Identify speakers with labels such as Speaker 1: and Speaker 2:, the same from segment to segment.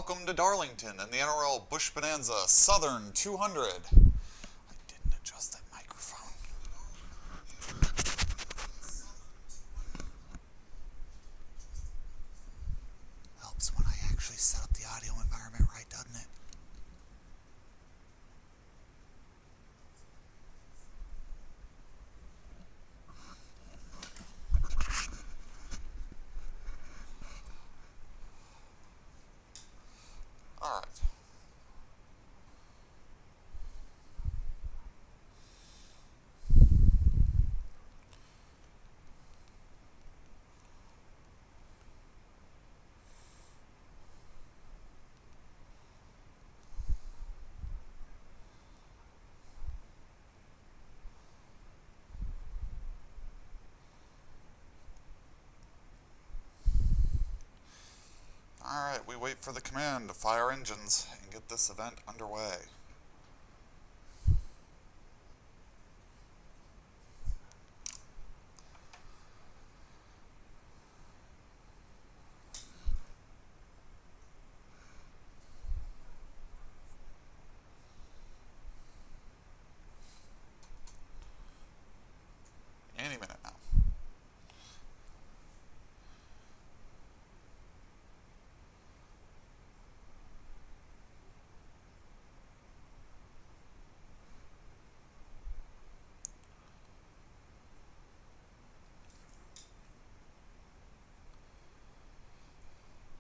Speaker 1: welcome to Darlington and the NORL Busch Bonanza Southern 200. I didn't adjust that microphone. Helps when I actually set up the audio environment right, doesn't it? Alright. Alright, we wait for the command to fire engines and get this event underway. Any minute now.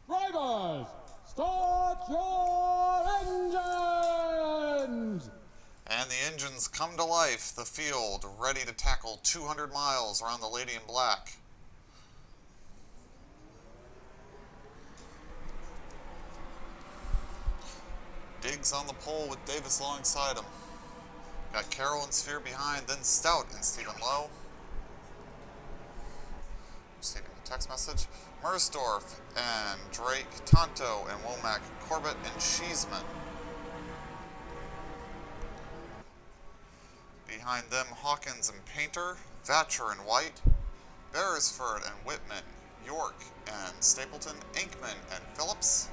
Speaker 2: Drivers, start your engines!
Speaker 1: And the engines come to life, the field ready to tackle 200 miles around the Lady in Black. Diggs on the pole with Davis alongside him. Got Carroll and Sphere behind, then Stout and Stephen Lowe. Receiving the text message. Mersdorf and Drake, Tonto and Womack, Corbett and Scheesman. Behind them, Hawkins and Painter, Vatcher and White, Beresford and Whitman, York and Stapleton, Inkman and Phillips.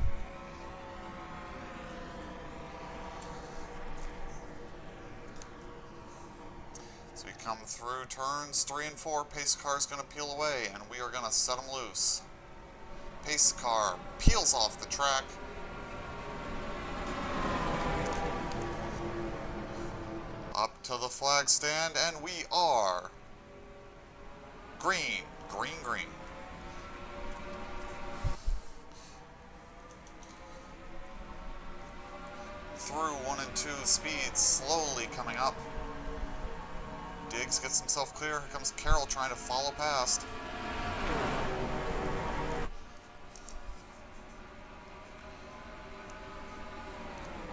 Speaker 1: As we come through turns 3 and 4, pace car's going to peel away, and we are going to set them loose. Pace car peels off the track. Up to the flag stand, and we are green, green, green. Through 1 and 2 speeds, slowly coming up. Diggs gets himself clear. Here comes Carroll trying to follow past.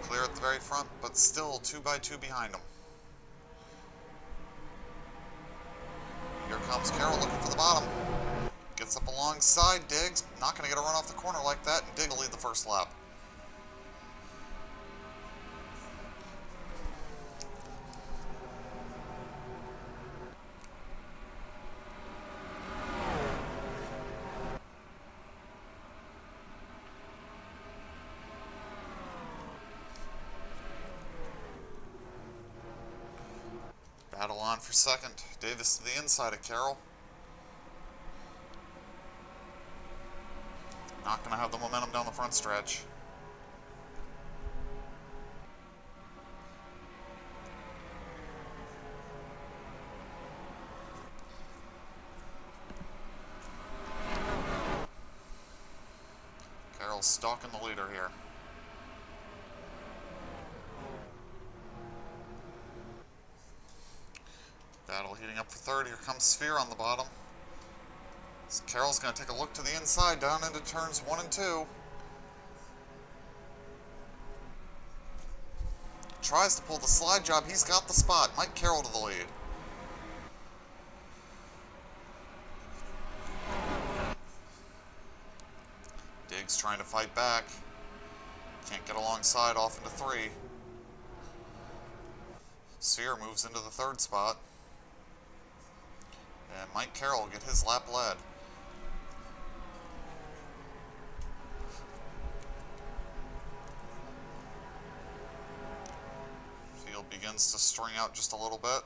Speaker 1: Clear at the very front, but still 2 by 2 behind him. Here comes Carroll looking for the bottom. Gets up alongside Diggs. Not going to get a run off the corner like that, and Diggs will lead the first lap. Battle on for second. Davis to the inside of Carroll. Not going to have the momentum down the front stretch. Carroll's stalking the leader here. Battle heating up for third. Here comes Sphere on the bottom. So Carroll's going to take a look to the inside, down into turns 1 and 2. Tries to pull the slide job. He's got the spot. Mike Carroll to the lead. Diggs trying to fight back. Can't get alongside, off into 3. Sphere moves into the 3rd spot. And Mike Carroll will get his lap led. begins to string out just a little bit.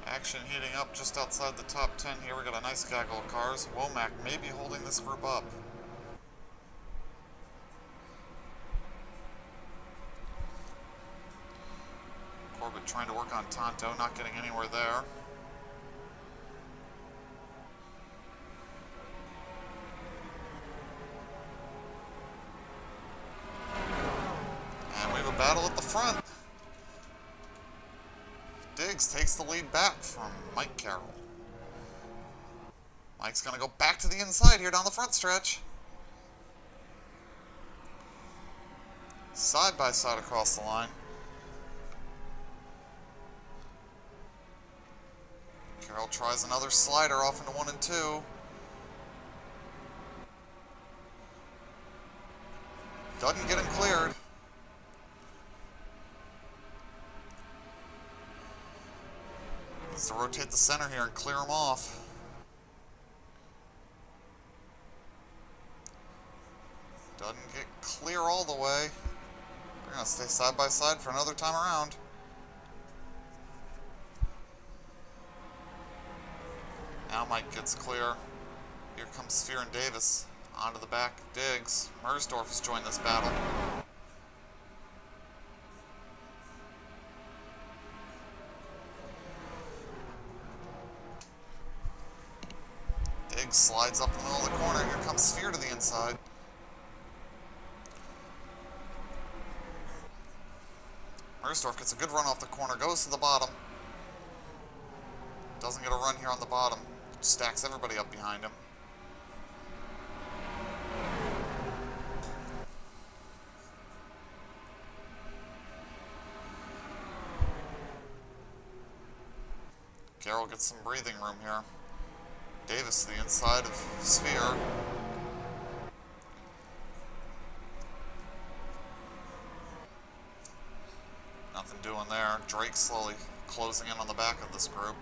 Speaker 1: Action heating up just outside the top 10 here. We got a nice gaggle of cars. Womack may be holding this group up. Corbett trying to work on Tonto, not getting anywhere there. And we have a battle at the front. Diggs takes the lead back from Mike Carroll. Mike's going to go back to the inside here down the front stretch. Side by side across the line. Carroll tries another slider off into 1 and 2. Doesn't get him cleared. Needs to rotate the center here and clear him off. Doesn't get clear all the way. They're going to stay side by side for another time around. Now Mike gets clear. Here comes Sphere and Davis onto the back of Diggs. Mersdorf has joined this battle. Diggs slides up in the middle of the corner. Here comes Sphere to the inside. Mersdorf gets a good run off the corner, goes to the bottom. Doesn't get a run here on the bottom. Stacks everybody up behind him. Carroll gets some breathing room here. Davis to the inside of Sphere. Nothing doing there. Drake slowly closing in on the back of this group.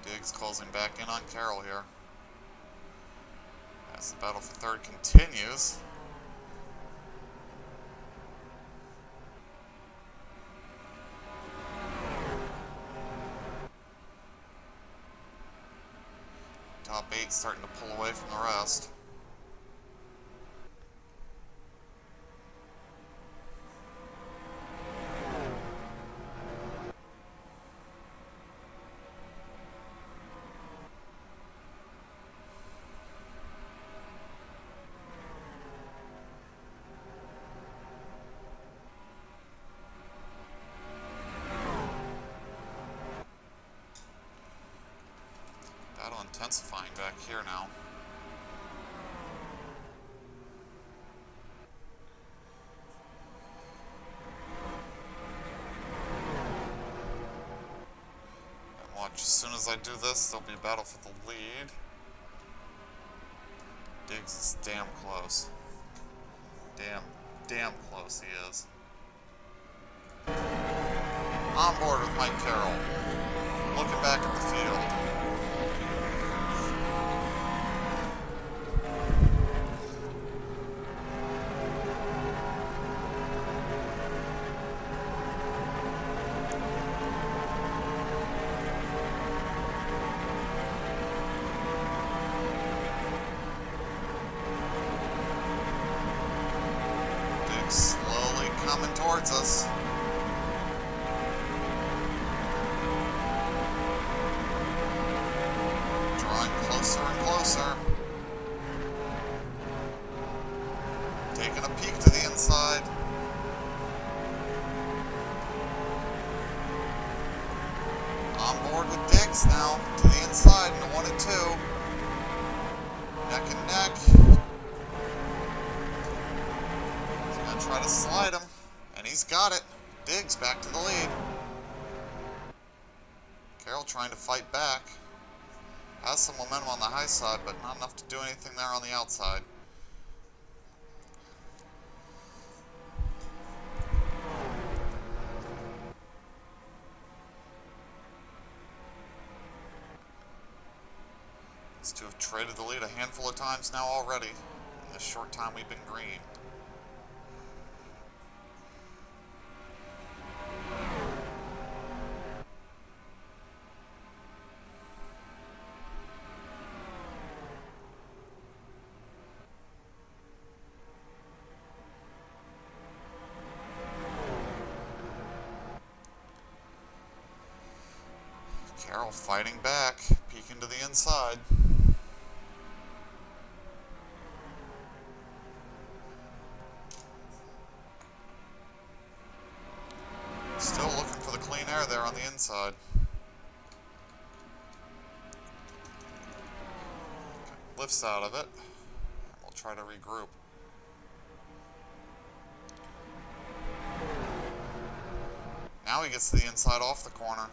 Speaker 1: Diggs closing back in on Carroll here. As the battle for third continues. Top 8 starting to pull away from the rest. Battle intensifying back here now. And watch, as soon as I do this, there'll be a battle for the lead. Diggs is damn close. Damn close he is. On board with Mike Carroll. Looking back at the field. Diggs slowly coming towards us. Closer and closer. Taking a peek to the inside. On board with Diggs now to the inside in the 1 and 2. Neck and neck. He's going to try to slide him, and he's got it. Diggs back to the lead. Carroll trying to fight back. Has some momentum on the high side, but not enough to do anything there on the outside. These two have traded the lead a handful of times now already in this short time we've been green. Carroll fighting back, peeking to the inside. Still looking for the clean air there on the inside. Lifts out of it, and we'll try to regroup. Now he gets to the inside off the corner.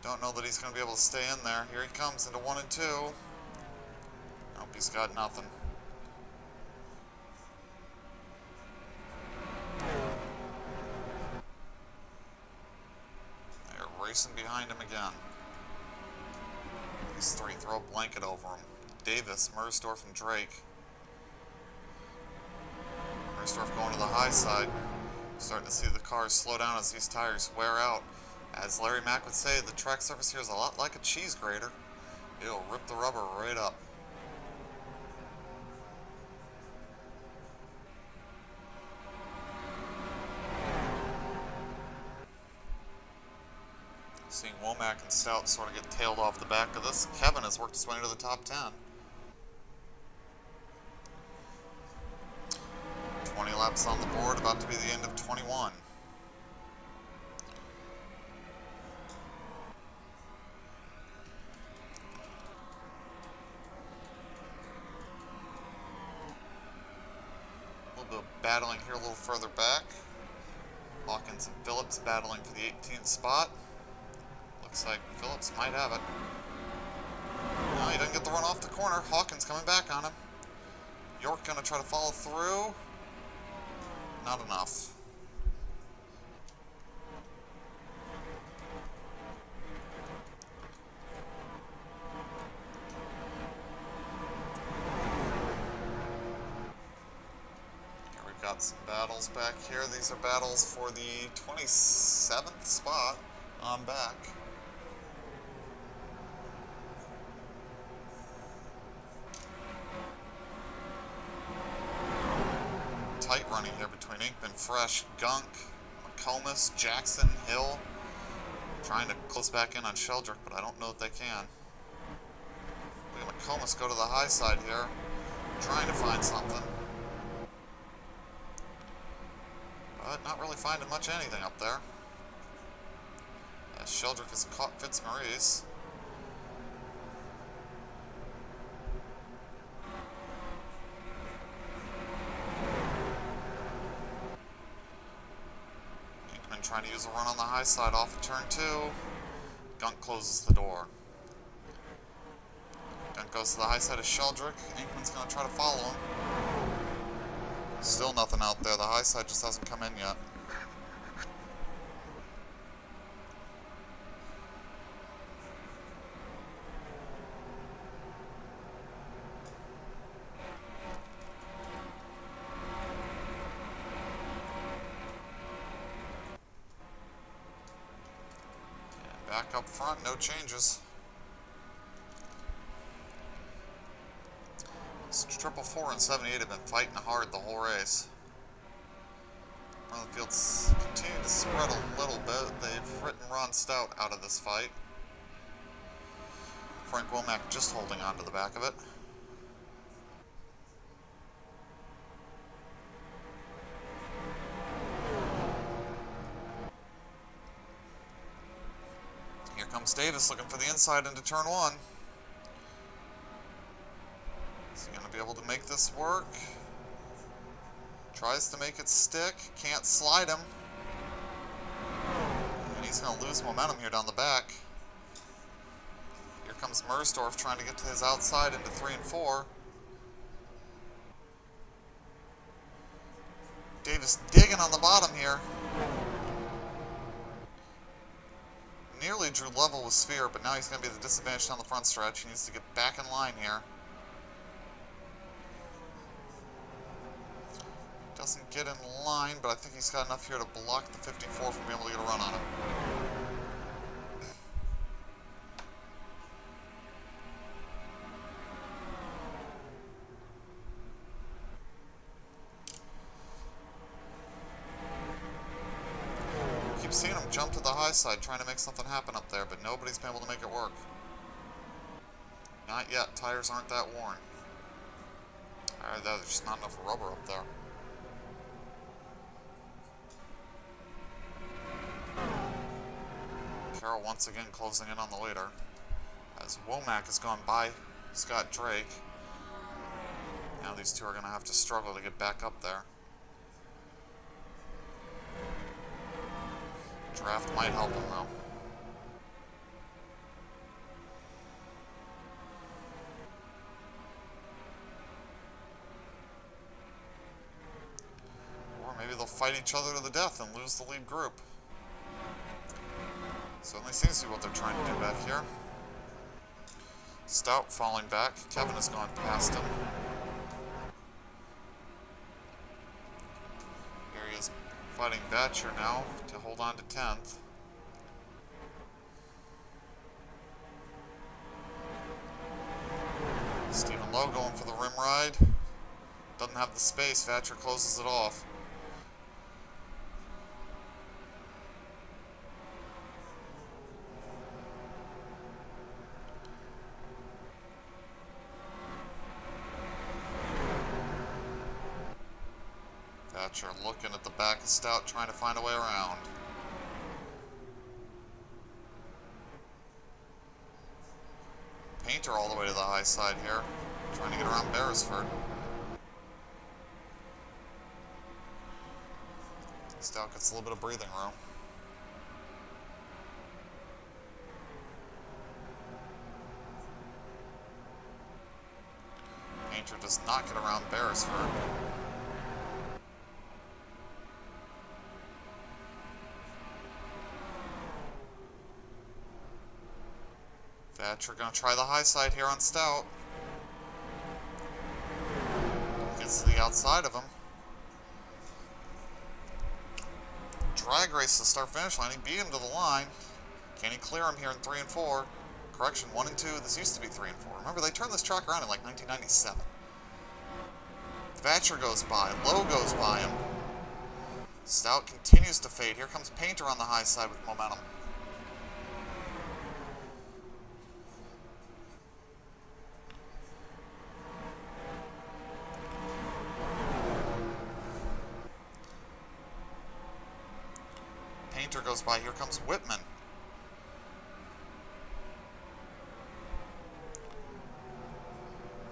Speaker 1: Don't know that he's going to be able to stay in there. Here he comes into 1 and 2. Nope, he's got nothing. They're racing behind him again. These three throw a blanket over him. Davis, Mersdorf, and Drake. Mersdorf going to the high side. Starting to see the cars slow down as these tires wear out. As Larry Mack would say, the track surface here is a lot like a cheese grater. It'll rip the rubber right up. Seeing Womack and Stout sort of get tailed off the back of this. Kevin has worked his way into the top 10. 20 laps on the board, about to be the end of 21. Battling here a little further back. Hawkins and Phillips battling for the 18th spot. Looks like Phillips might have it. No, he doesn't get the run off the corner. Hawkins coming back on him. York going to try to follow through. Not enough. Got some battles back here. These are battles for the 27th spot on back. Tight running here between Inkman, Fresh, Gunk, McComas, Jackson, Hill. Trying to close back in on Sheldrick, but I don't know if they can. Look at McComas go to the high side here. Trying to find something. But not really finding much anything up there. As Sheldrick has caught Fitzmaurice. Inkman trying to use a run on the high side off of turn 2. Gunk closes the door. Gunk goes to the high side of Sheldrick. Inkman's going to try to follow him. Still nothing out there. The high side just hasn't come in yet. Back up front, no changes. Triple 4 and 78 have been fighting hard the whole race. The fields continue to spread a little bit. They've written Ron Stout out of this fight. Frank Womack just holding on to the back of it. Here comes Davis looking for the inside into turn 1. Is he going to be able to make this work? Tries to make it stick, can't slide him. And he's going to lose momentum here down the back. Here comes Mersdorf trying to get to his outside into 3 and 4. Davis digging on the bottom here. Nearly drew level with Sphere, but now he's going to be at a disadvantage down the front stretch. He needs to get back in line here. Doesn't get in line, but I think he's got enough here to block the 54 from being able to get a run on him. Keep seeing him jump to the high side, trying to make something happen up there, but nobody's been able to make it work. Not yet. Tires aren't that worn. There's just not enough rubber up there. Carroll once again closing in on the leader, as Womack has gone by Scott Drake. Now these two are going to have to struggle to get back up there. Draft might help him though. Or maybe they'll fight each other to the death and lose the lead group. Certainly seems to be what they're trying to do back here. Stout falling back. Kevin has gone past him. Here he is fighting Batcher now to hold on to 10th. Stephen Lowe going for the rim ride. Doesn't have the space. Thatcher closes it off. Thatcher looking at the back of Stout, trying to find a way around. Painter all the way to the high side here, trying to get around Beresford. Stout gets a little bit of breathing room. Painter does not get around Beresford. Thatcher going to try the high side here on Stout. Gets to the outside of him. Drag race to start finish line. He beat him to the line. Can he clear him here in 3 and 4? Correction, 1 and 2. This used to be 3 and 4. Remember, they turned this track around in like 1997. Thatcher goes by. Lowe goes by him. Stout continues to fade. Here comes Painter on the high side with momentum. Painter goes by. Here comes Whitman.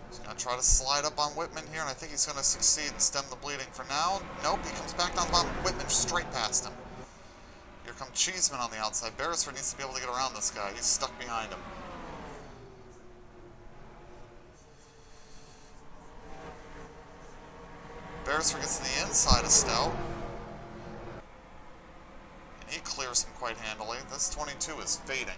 Speaker 1: He's going to try to slide up on Whitman here, and I think he's going to succeed and stem the bleeding for now. Nope, he comes back down the bottom. Whitman straight past him. Here comes Cheeseman on the outside. Beresford needs to be able to get around this guy. He's stuck behind him. Beresford gets to the inside of Stout. And he clears him quite handily. This 22 is fading.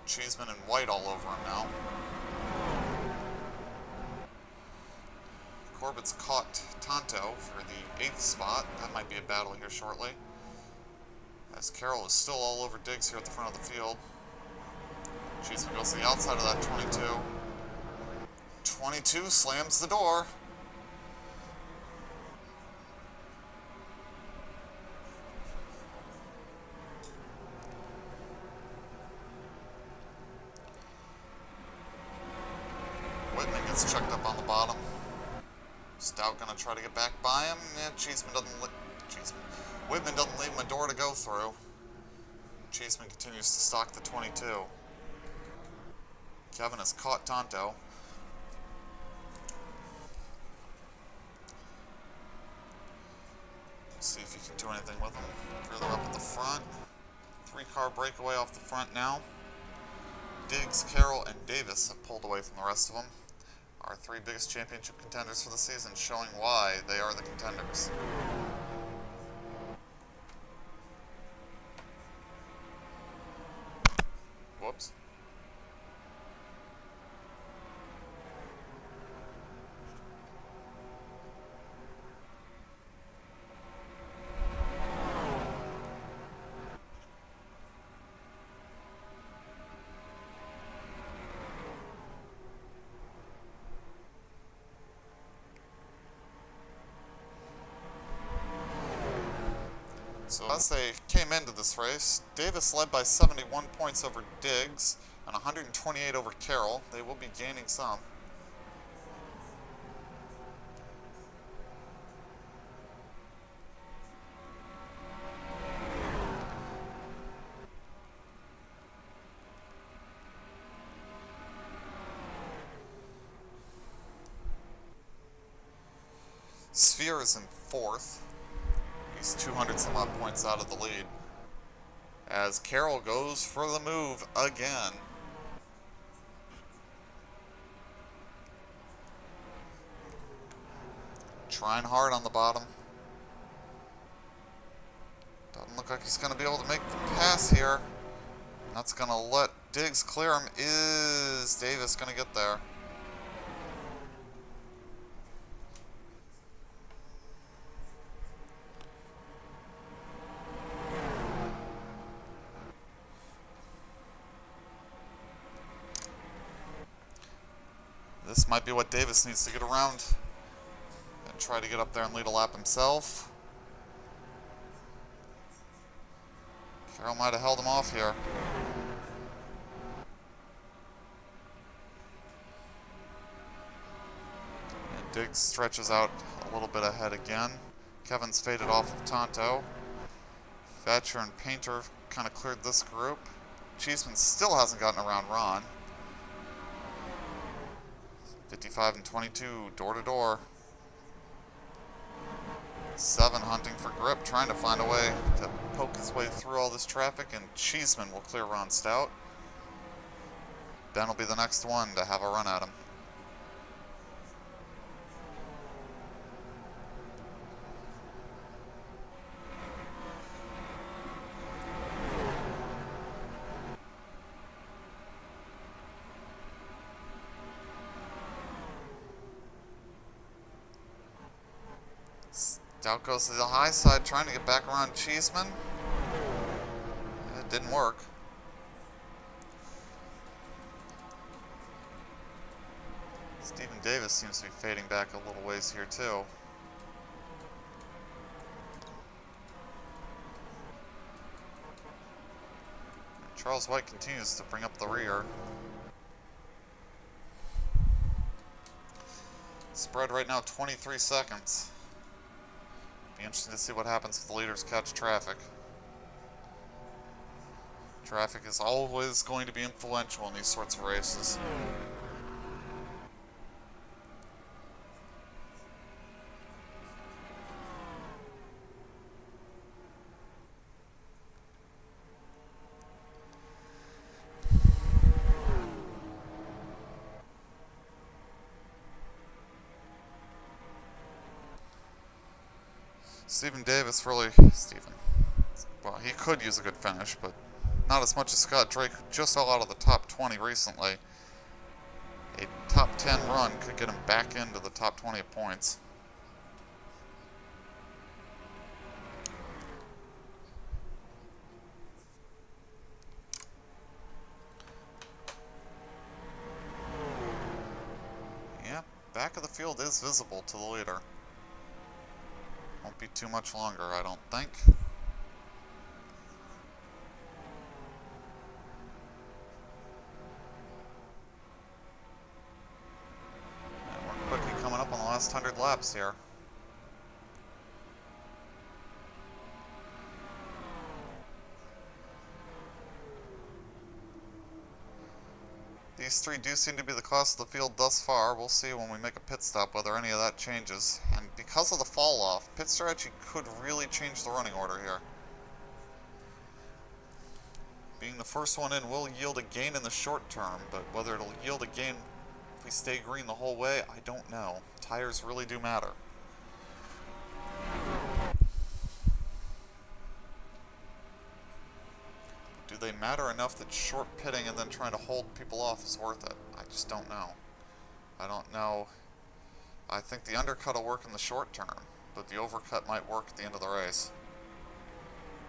Speaker 1: Cheeseman and White all over him now. Corbett's caught Tonto for the 8th spot. That might be a battle here shortly. As Carroll is still all over Diggs here at the front of the field. Cheeseman goes to the outside of that 22. 22 slams the door. Whitman gets checked up on the bottom. Stout gonna try to get back by him. Yeah, Whitman doesn't leave him a door to go through. Cheeseman continues to stalk the 22. Kevin has caught Tonto. See if he can do anything with him. Further up at the front. 3-car breakaway off the front now. Diggs, Carroll, and Davis have pulled away from the rest of them. Our 3 biggest championship contenders for the season, showing why they are the contenders. Whoops. So as they came into this race, Davis led by 71 points over Diggs and 128 over Carroll. They will be gaining some. Sphere is in 4th. He's 200 some odd points out of the lead. As Carroll goes for the move again. Trying hard on the bottom. Doesn't look like he's going to be able to make the pass here. That's going to let Diggs clear him. Is Davis going to get there? This might be what Davis needs to get around and try to get up there and lead a lap himself. Carroll might have held him off here. And Diggs stretches out a little bit ahead again. Kevin's faded off of Tonto. Thatcher and Painter kind of cleared this group. Cheeseman still hasn't gotten around Ron. 55 and 22, door to door. 7 hunting for grip, trying to find a way to poke his way through all this traffic, and Cheeseman will clear Ron Stout. Ben will be the next one to have a run at him. Stout goes to the high side, trying to get back around Cheeseman. It didn't work. Stephen Davis seems to be fading back a little ways here too. Charles White continues to bring up the rear. Spread right now 23 seconds. Be interesting to see what happens if the leaders catch traffic. Traffic is always going to be influential in these sorts of races. Stephen Davis really... Well, he could use a good finish, but not as much as Scott Drake, who just fell out of the top 20 recently. A top 10 run could get him back into the top 20 of points. Yeah, back of the field is visible to the leader. Won't be too much longer, I don't think. And we're quickly coming up on the last 100 laps here. These three do seem to be the class of the field thus far. We'll see when we make a pit stop whether any of that changes. And because of the fall off, pit strategy could really change the running order here. Being the first one in will yield a gain in the short term, but whether it'll yield a gain if we stay green the whole way, I don't know. Tires really do matter. Do they matter enough that short pitting and then trying to hold people off is worth it? I just don't know. I don't know. I think the undercut will work in the short term, but the overcut might work at the end of the race.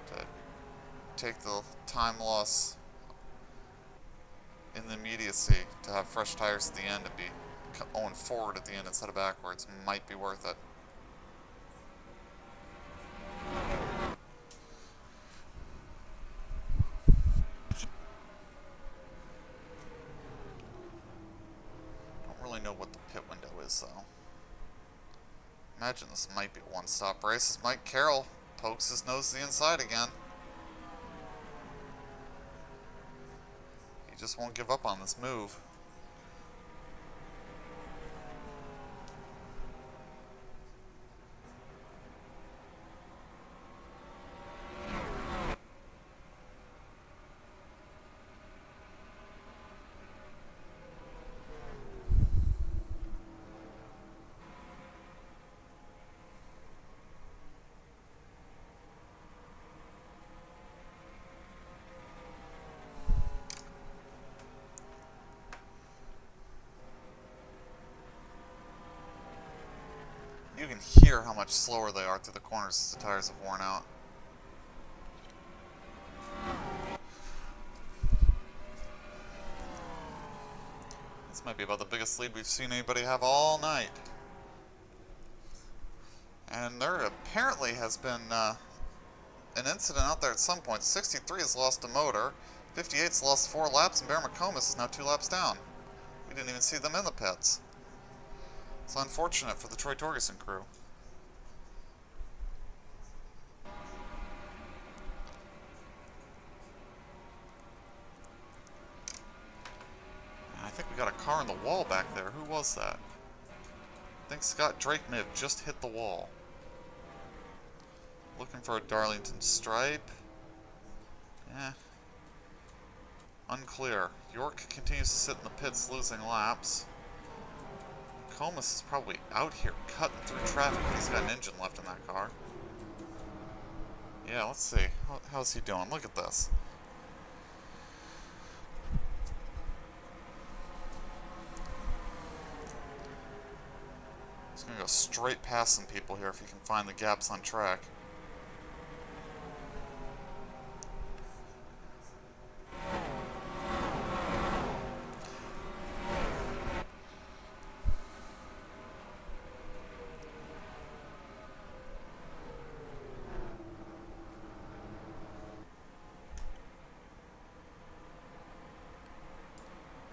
Speaker 1: To take the time loss in the immediacy, to have fresh tires at the end and be going forward at the end instead of backwards might be worth it. Know what the pit window is though. Imagine this might be a one-stop race as Mike Carroll pokes his nose to the inside again. He just won't give up on this move. You can hear how much slower they are through the corners as the tires have worn out. This might be about the biggest lead we've seen anybody have all night. And there apparently has been an incident out there at some point. 63 has lost a motor, 58's lost 4 laps, and Bear McComas is now 2 laps down. We didn't even see them in the pits. It's unfortunate for the Troy Torgerson crew. I think we got a car in the wall back there. Who was that? I think Scott Drake may have just hit the wall. Looking for a Darlington stripe. Eh. Unclear. York continues to sit in the pits losing laps. Comas is probably out here cutting through traffic. He's got an engine left in that car. Yeah, let's see. How's he doing? Look at this. He's going to go straight past some people here if he can find the gaps on track.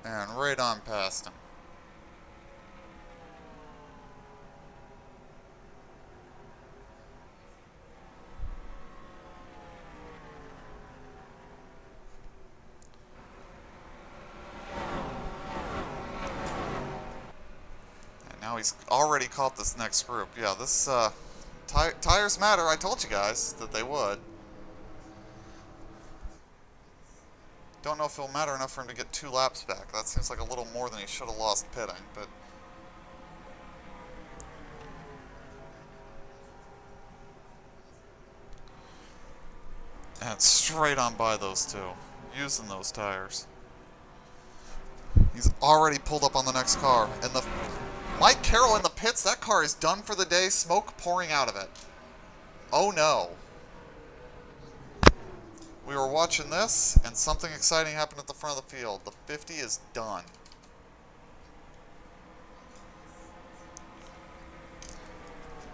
Speaker 1: And right on past him. And now he's already caught this next group. Yeah, this tires matter. I told you guys that they would. Don't know if it'll matter enough for him to get 2 laps back. That seems like a little more than he should have lost pitting, but... And straight on by those two, using those tires. He's already pulled up on the next car. And the Mike Carroll in the pits, that car is done for the day, smoke pouring out of it. Oh no. We were watching this, and something exciting happened at the front of the field. The 50 is done.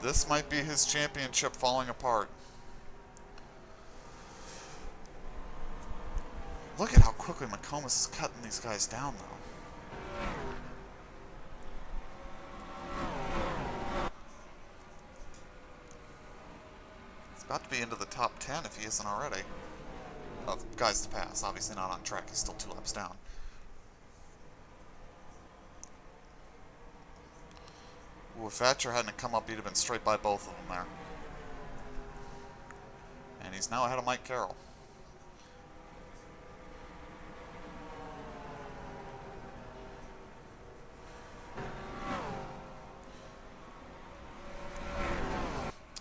Speaker 1: This might be his championship falling apart. Look at how quickly McComas is cutting these guys down, though. He's about to be into the top 10 if he isn't already. Of guys to pass. Obviously not on track. He's still 2 laps down. Ooh, if Thatcher hadn't come up, he'd have been straight by both of them there. And he's now ahead of Mike Carroll.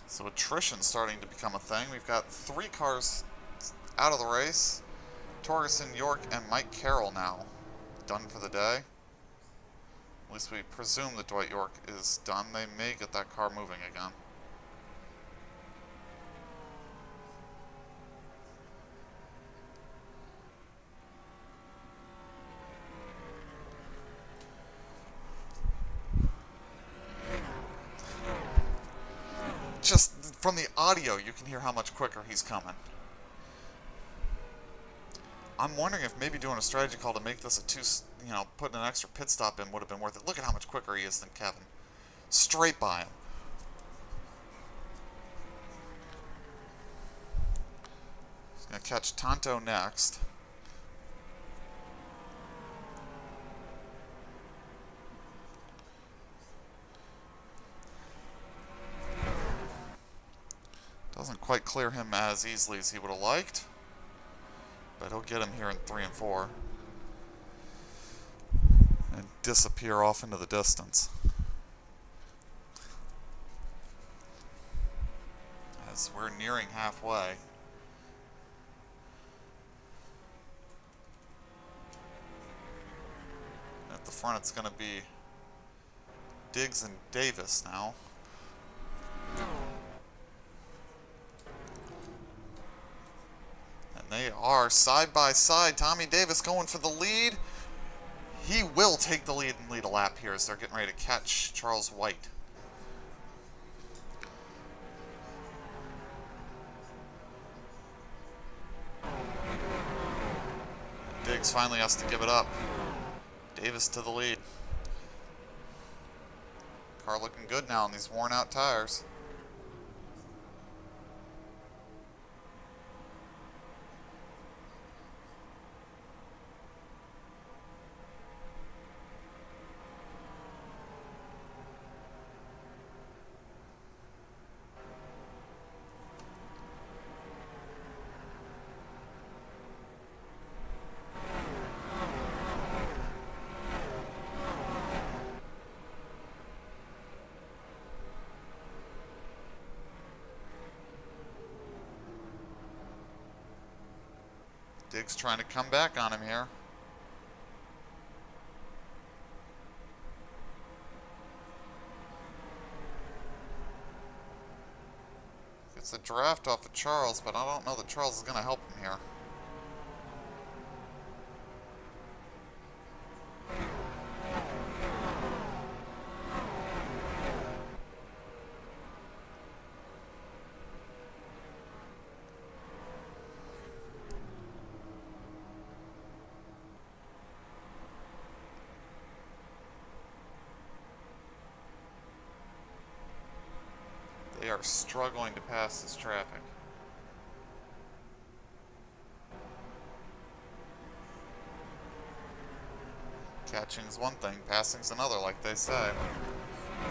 Speaker 1: So attrition's starting to become a thing. We've got 3 cars out of the race. Torgerson, York, and Mike Carroll now done for the day. At least we presume that Dwight York is done. They may get that car moving again. Just from the audio, you can hear how much quicker he's coming. I'm wondering if maybe doing a strategy call to make this a putting an extra pit stop in would have been worth it. Look at how much quicker he is than Kevin. Straight by him. He's going to catch Tonto next. Doesn't quite clear him as easily as he would have liked. But he'll get him here in 3 and 4. And disappear off into the distance. As we're nearing halfway. At the front it's going to be Diggs and Davis now. They are side by side. Tommy Davis going for the lead. He will take the lead and lead a lap here as they're getting ready to catch Charles White. Diggs finally has to give it up. Davis to the lead. Car looking good now on these worn out tires. Diggs trying to come back on him here. Gets a draft off of Charles, but I don't know that Charles is going to help him here. They are struggling to pass this traffic. Catching is one thing, passing is another, like they say.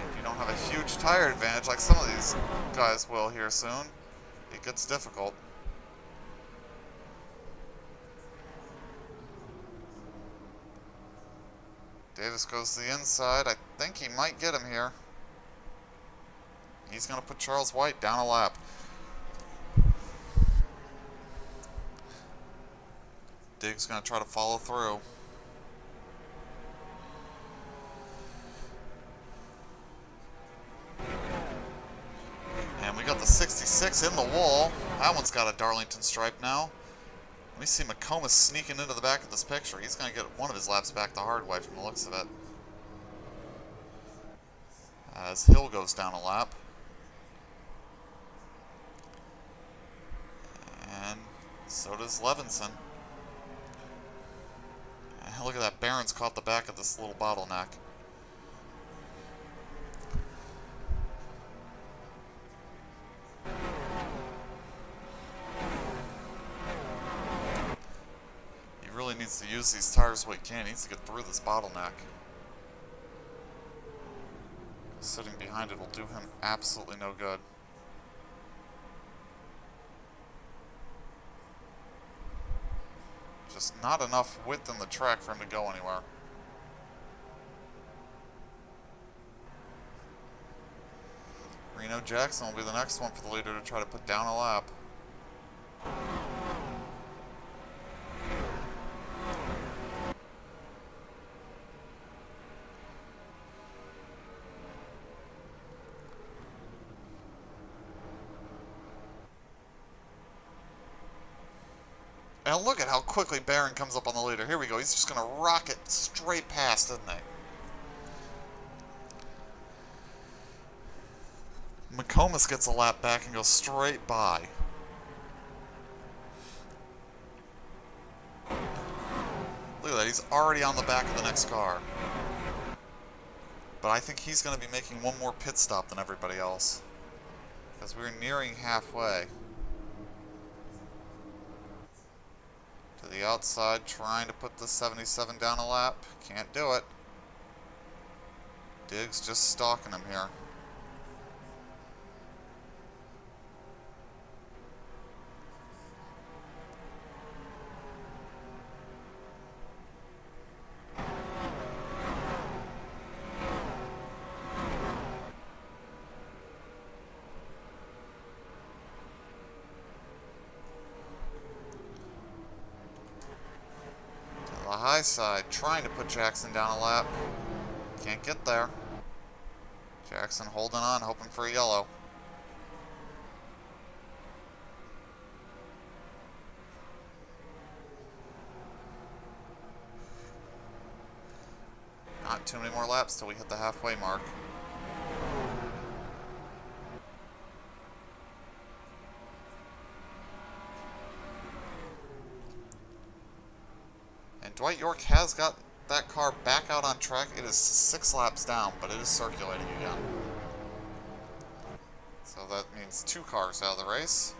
Speaker 1: If you don't have a huge tire advantage, like some of these guys will here soon, it gets difficult. Davis goes to the inside. I think he might get him here. He's going to put Charles White down a lap. Diggs going to try to follow through. 66 in the wall. That one's got a Darlington stripe now. Let me see McComas sneaking into the back of this picture. He's going to get one of his laps back the hard way from the looks of it. As Hill goes down a lap. And so does Levinson. And look at that, Barron's caught the back of this little bottleneck. He really needs to use these tires what he can. He needs to get through this bottleneck. Sitting behind it will do him absolutely no good. Just not enough width in the track for him to go anywhere. Reno Jackson will be the next one for the leader to try to put down a lap. And look at how quickly Barron comes up on the leader. Here we go. He's just going to rocket straight past, isn't he? McComas gets a lap back and goes straight by. Look at that. He's already on the back of the next car. But I think he's going to be making one more pit stop than everybody else. Because we're nearing halfway. To the outside, trying to put the 77 down a lap. Can't do it. Diggs just stalking him here. The high side, trying to put Jackson down a lap. Can't get there. Jackson holding on, hoping for a yellow. Not too many more laps till we hit the halfway mark. Dwight York has got that car back out on track. It is 6 laps down, but it is circulating again. So that means 2 cars out of the race.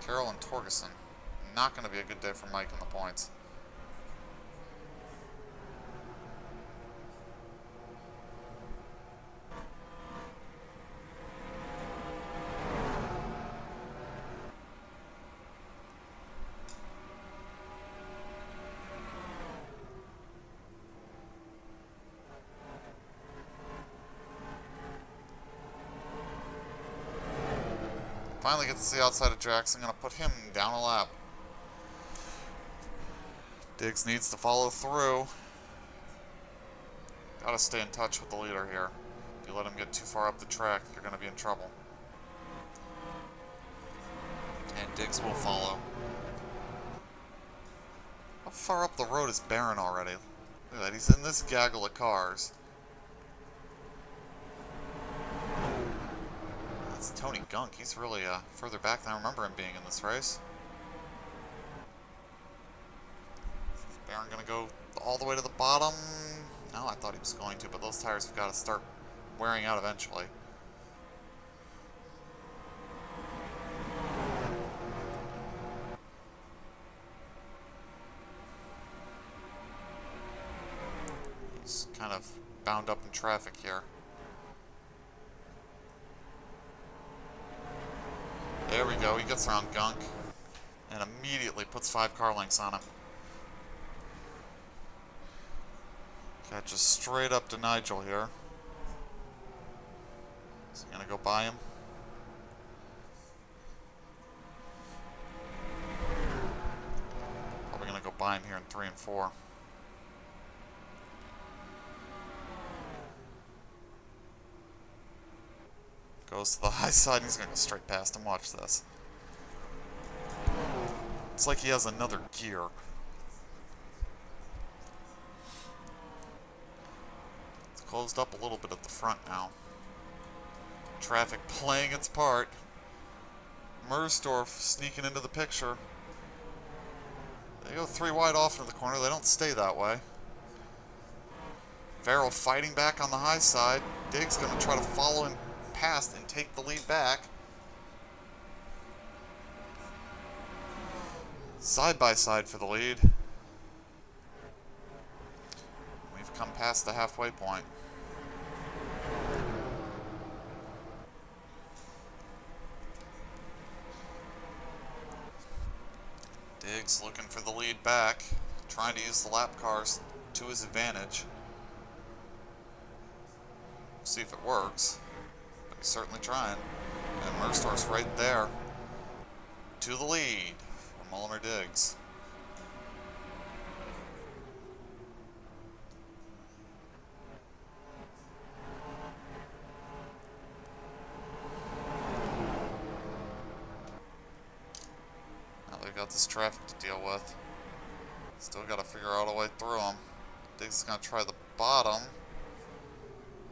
Speaker 1: Carroll and Torgerson. Not going to be a good day for Mike in the points. Finally gets to the outside of Jackson. Going to put him down a lap. Diggs needs to follow through. Got to stay in touch with the leader here. If you let him get too far up the track, you're going to be in trouble. And Diggs will follow. How far up the road is Barron already? Look at that. He's in this gaggle of cars. It's Tony Gunk. He's really further back than I remember him being in this race. Is Barron going to go all the way to the bottom? No, I thought he was going to, but those tires have got to start wearing out eventually. He's kind of bound up in traffic here. There we go, he gets around Gunk and immediately puts 5 car lengths on him. Catches straight up to Nigel here. Is he going to go by him? Probably going to go by him here in 3 and 4. Goes to the high side and he's going to go straight past him. Watch this. It's like he has another gear. It's closed up a little bit at the front now. Traffic playing its part. Mersdorf sneaking into the picture. They go 3 wide off into the corner. They don't stay that way. Farrell fighting back on the high side. Diggs going to try to follow him past and take the lead back. Side by side for the lead. We've come past the halfway point. Diggs looking for the lead back, trying to use the lap cars to his advantage. See if it works, but he's certainly trying. And Mersdorf's right there to the lead for Mulliner Diggs. Got this traffic to deal with. Still got to figure out a way through them. Diggs is going to try the bottom.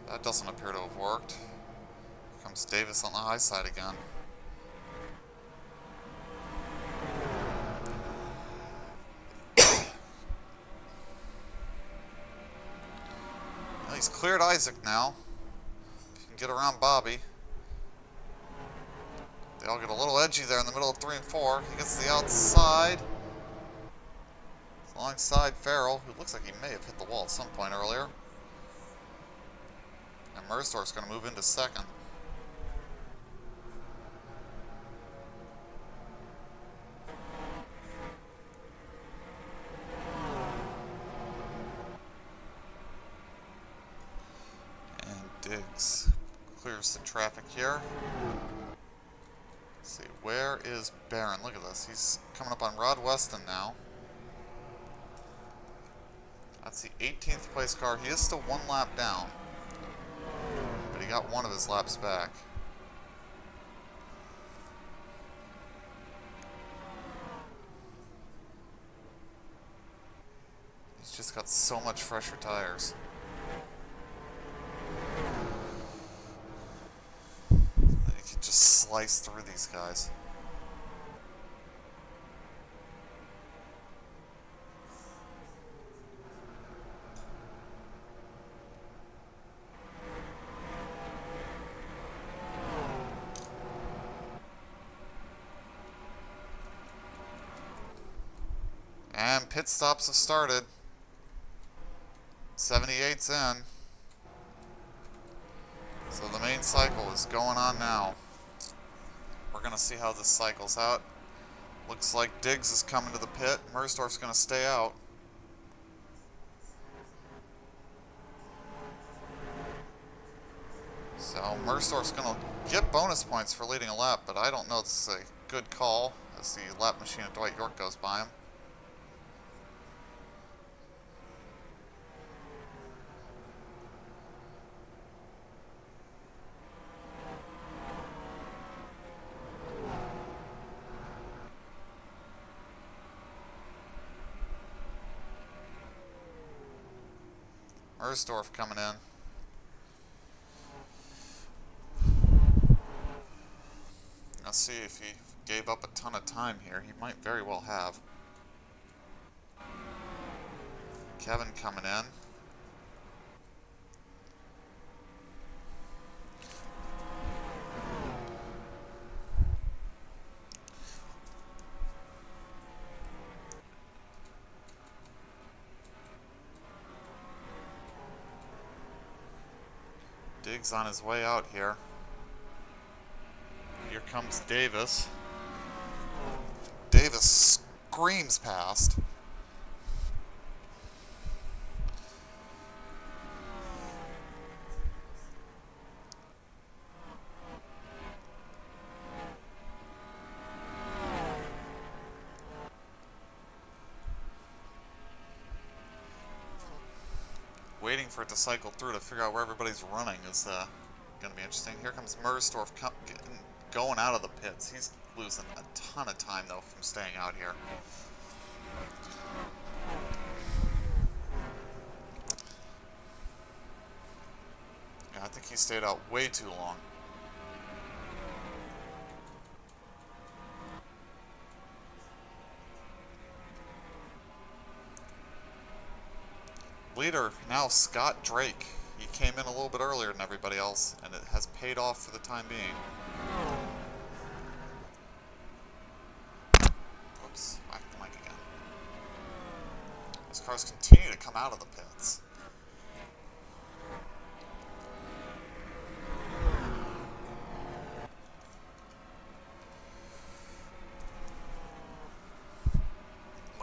Speaker 1: That doesn't appear to have worked. Here comes Davis on the high side again. Well, he's cleared Isaac now. If you can get around Bobby. They all get a little edgy there in the middle of 3 and 4. He gets to the outside. Alongside Farrell, who looks like he may have hit the wall at some point earlier. And Mersdorf's going to move into second. And Diggs clears the traffic here. Let's see, where is Barron? Look at this. He's coming up on Rod Weston now. That's the 18th place car. He is still 1 lap down, but he got 1 of his laps back. He's just got so much fresher tires. He can just slice through these guys. And pit stops have started. 78's in. So the main cycle is going on now. We're going to see how this cycles out. Looks like Diggs is coming to the pit. Mersdorf's going to stay out. So Mersdorf's going to get bonus points for leading a lap, but I don't know if this is a good call as the lap machine of Dwight York goes by him. Mersdorf coming in. Let's see if he gave up a ton of time here. He might very well have. Kevin coming in. Diggs on his way out here. Here comes Davis. Davis screams past. Waiting for it to cycle through to figure out where everybody's running is going to be interesting. Here comes Mersdorf going out of the pits. He's losing a ton of time, though, from staying out here. Yeah, I think he stayed out way too long. Leader, now Scott Drake. He came in a little bit earlier than everybody else, and it has paid off for the time being. Oops, whacked the mic again. Those cars continue to come out of the pits.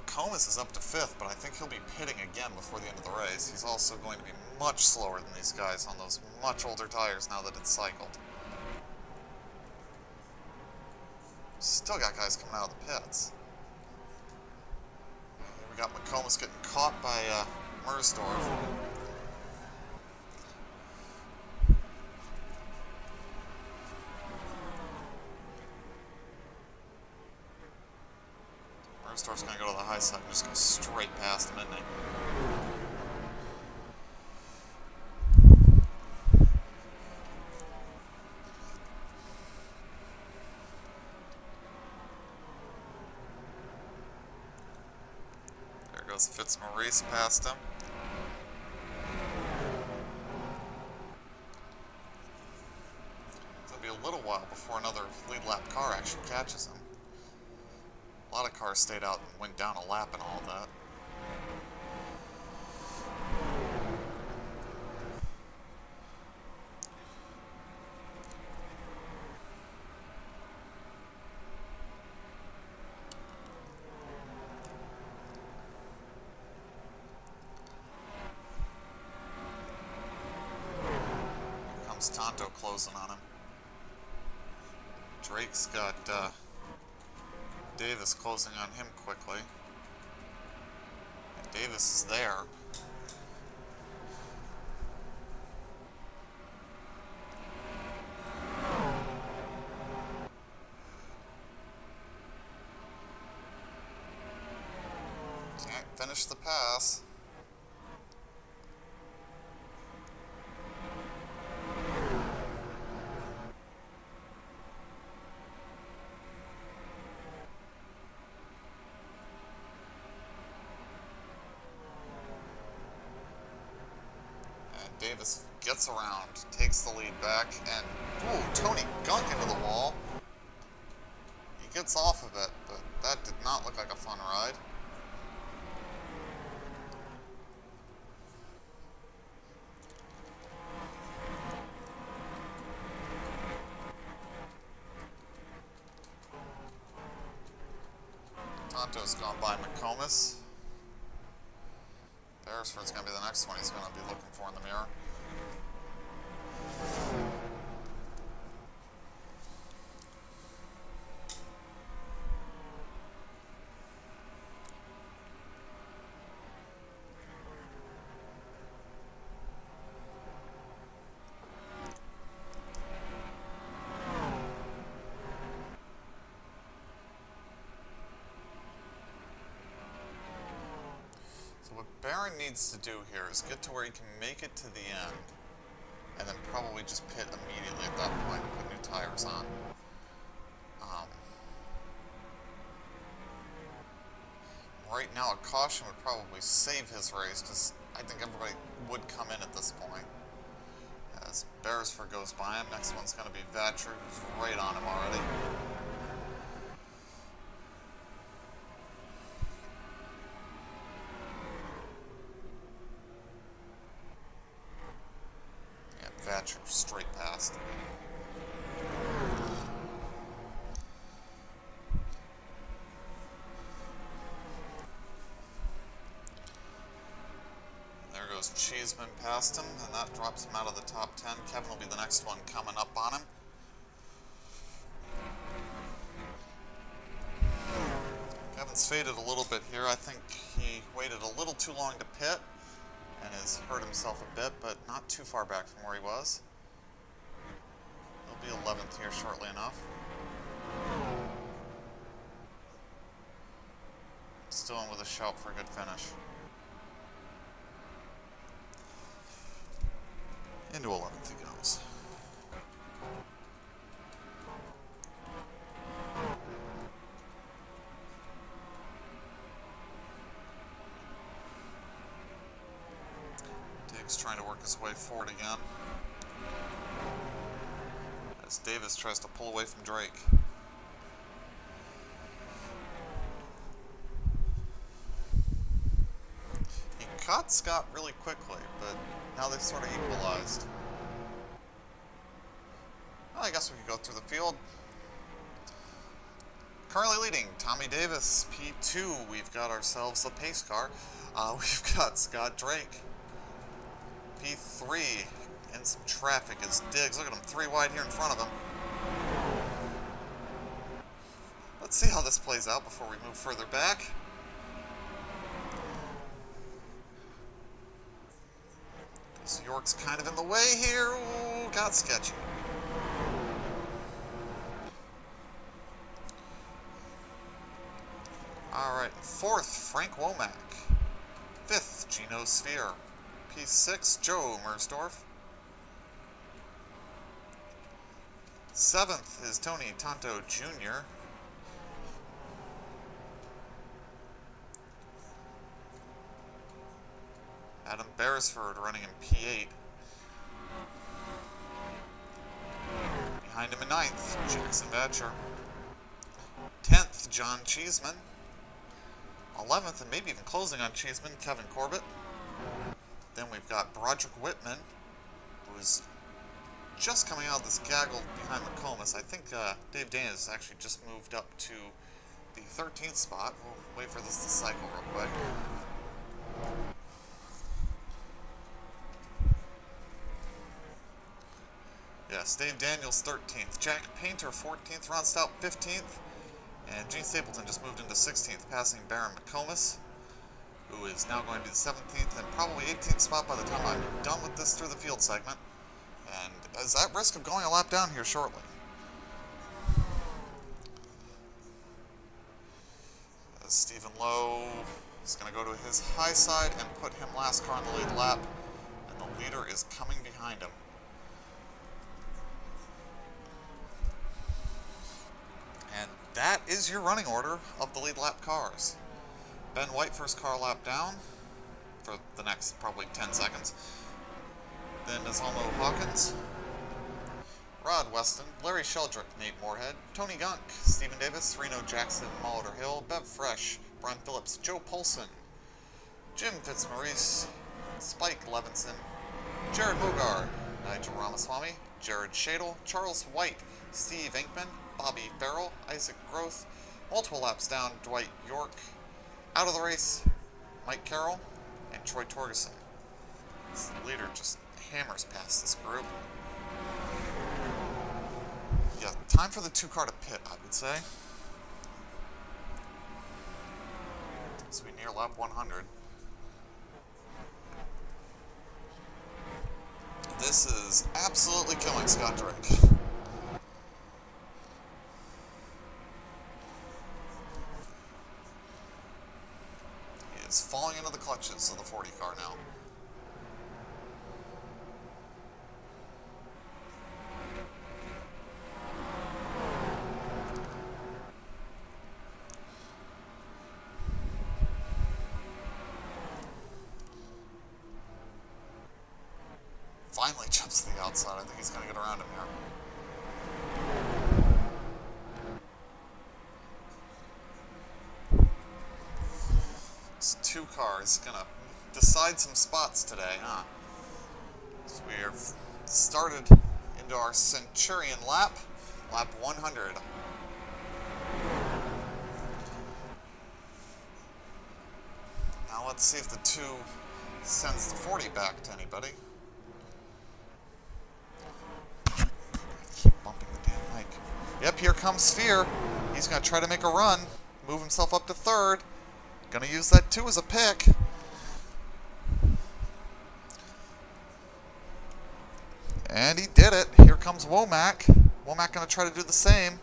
Speaker 1: Comus is up to 5th, but I think he'll be pitting again before the end of the race. He's also going to be much slower than these guys on those much older tires now that it's cycled. Still got guys coming out of the pits. Here we got McComas getting caught by Mersdorf. Mersdorf's going to go to the high side and just go straight past him, isn't he? There goes Fitzmaurice past him. It'll be a little while before another lead lap car actually catches him. A lot of cars stayed out and went down a lap and all that. Here comes Tonto closing on him. Drake's got Davis closing on him quickly. And Davis is there. Can't finish the pass. Davis gets around, takes the lead back, and ooh, Tony Gunk into the wall. He gets off of it, but that did not look like a fun ride. Tonto's gone by McComas. Beresford's going to be the next one he's going to be looking for in the mirror. What Barron needs to do here is get to where he can make it to the end, and then probably just pit immediately at that point and put new tires on. Right now, a caution would probably save his race, because I think everybody would come in at this point. As Beresford goes by him, next one's going to be Vatcher, who's right on him already. Vatcher straight past. There goes Cheeseman past him, and that drops him out of the top 10. Kevin will be the next one coming up on him. Kevin's faded a little bit here. I think he waited a little too long to pit and has hurt himself a bit, but not too far back from where he was. 11th here shortly enough. Still in with a shout for a good finish. Into 11th he goes. Diggs trying to work his way forward again, as Davis tries to pull away from Drake. He caught Scott really quickly, but now they've sort of equalized. Well, I guess we could go through the field. Currently leading, Tommy Davis, P2. We've got ourselves a pace car. We've got Scott Drake, P3. In some traffic is Diggs. Look at him, 3 wide here in front of him. Let's see how this plays out before we move further back. Because York's kind of in the way here. Ooh, got sketchy. Alright, 4th, Frank Womack. 5th, Gino Sphere. P6, Joe Mersdorf. 7th is Tony Tonto Jr. Adam Beresford running in P8. Behind him in 9th, Jackson Batcher. 10th, John Cheeseman. 11th, and maybe even closing on Cheeseman, Kevin Corbett. Then we've got Broderick Whitman, who is just coming out of this gaggle behind McComas. I think Dave Dana has actually just moved up to the 13th spot. We'll wait for this to cycle real quick. Yes, Dave Daniels 13th, Jack Painter 14th, Ron Stout 15th, and Gene Stapleton just moved into 16th, passing Baron McComas, who is now going to be the 17th and probably 18th spot by the time I'm done with this through the field segment, and is at risk of going a lap down here shortly. As Stephen Lowe is going to go to his high side and put him last car on the lead lap, and the leader is coming behind him. And that is your running order of the lead lap cars. Ben White, first car lap down for the next probably 10 seconds. Then Nazalmo Hawkins, Rod Weston, Larry Sheldrick, Nate Moorhead, Tony Gunk, Stephen Davis, Reno Jackson, Molitor Hill, Bev Fresh, Brian Phillips, Joe Polson, Jim Fitzmaurice, Spike Levinson, Jared Bogard, Nigel Ramaswamy, Jared Shadle, Charles White, Steve Inkman, Bobby Farrell, Isaac Groth, multiple laps down, Dwight York, out of the race, Mike Carroll, and Troy Torgerson. This leader just hammers past this group. Yeah, time for the 2-car to pit, I would say. As we near lap 100. This is absolutely killing Scott Drake. He is falling into the clutches of the 40 car now. Finally jumps to the outside. I think he's going to get around him here. This 2 car is going to decide some spots today, huh? So we have started into our Centurion lap, lap 100. Now let's see if the 2 sends the 40 back to anybody. Bumping the damn mic. Yep, here comes Sphere. He's going to try to make a run, move himself up to 3rd. Going to use that 2 as a pick. And he did it. Here comes Womack. Womack gonna try to do the same.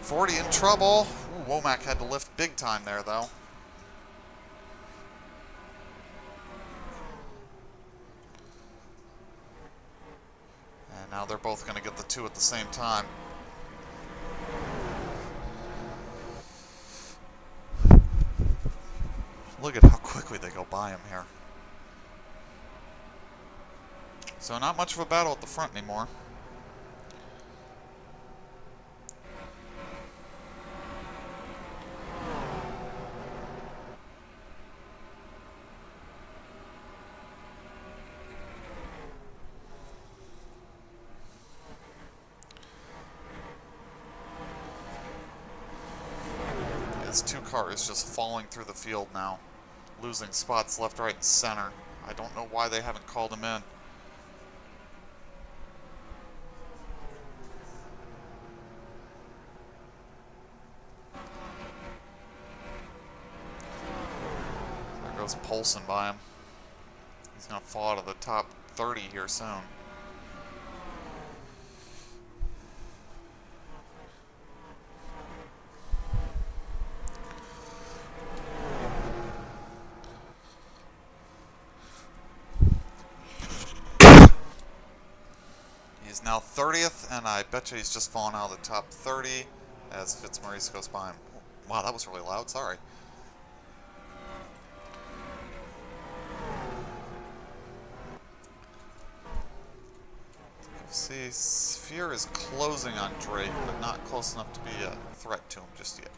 Speaker 1: 40 in trouble. Ooh, Womack had to lift big time there, though. And now they're both going to get the 2 at the same time. Look at how quickly they go by him here. So not much of a battle at the front anymore. It's 2 cars just falling through the field now, losing spots left, right, and center. I don't know why they haven't called him in. There goes Polson by him. He's going to fall out of the top 30 here soon. He's now 30th, and I bet you he's just fallen out of the top 30 as Fitzmaurice goes by him. Wow, that was really loud. Sorry. See, Sphere is closing on Drake, but not close enough to be a threat to him just yet.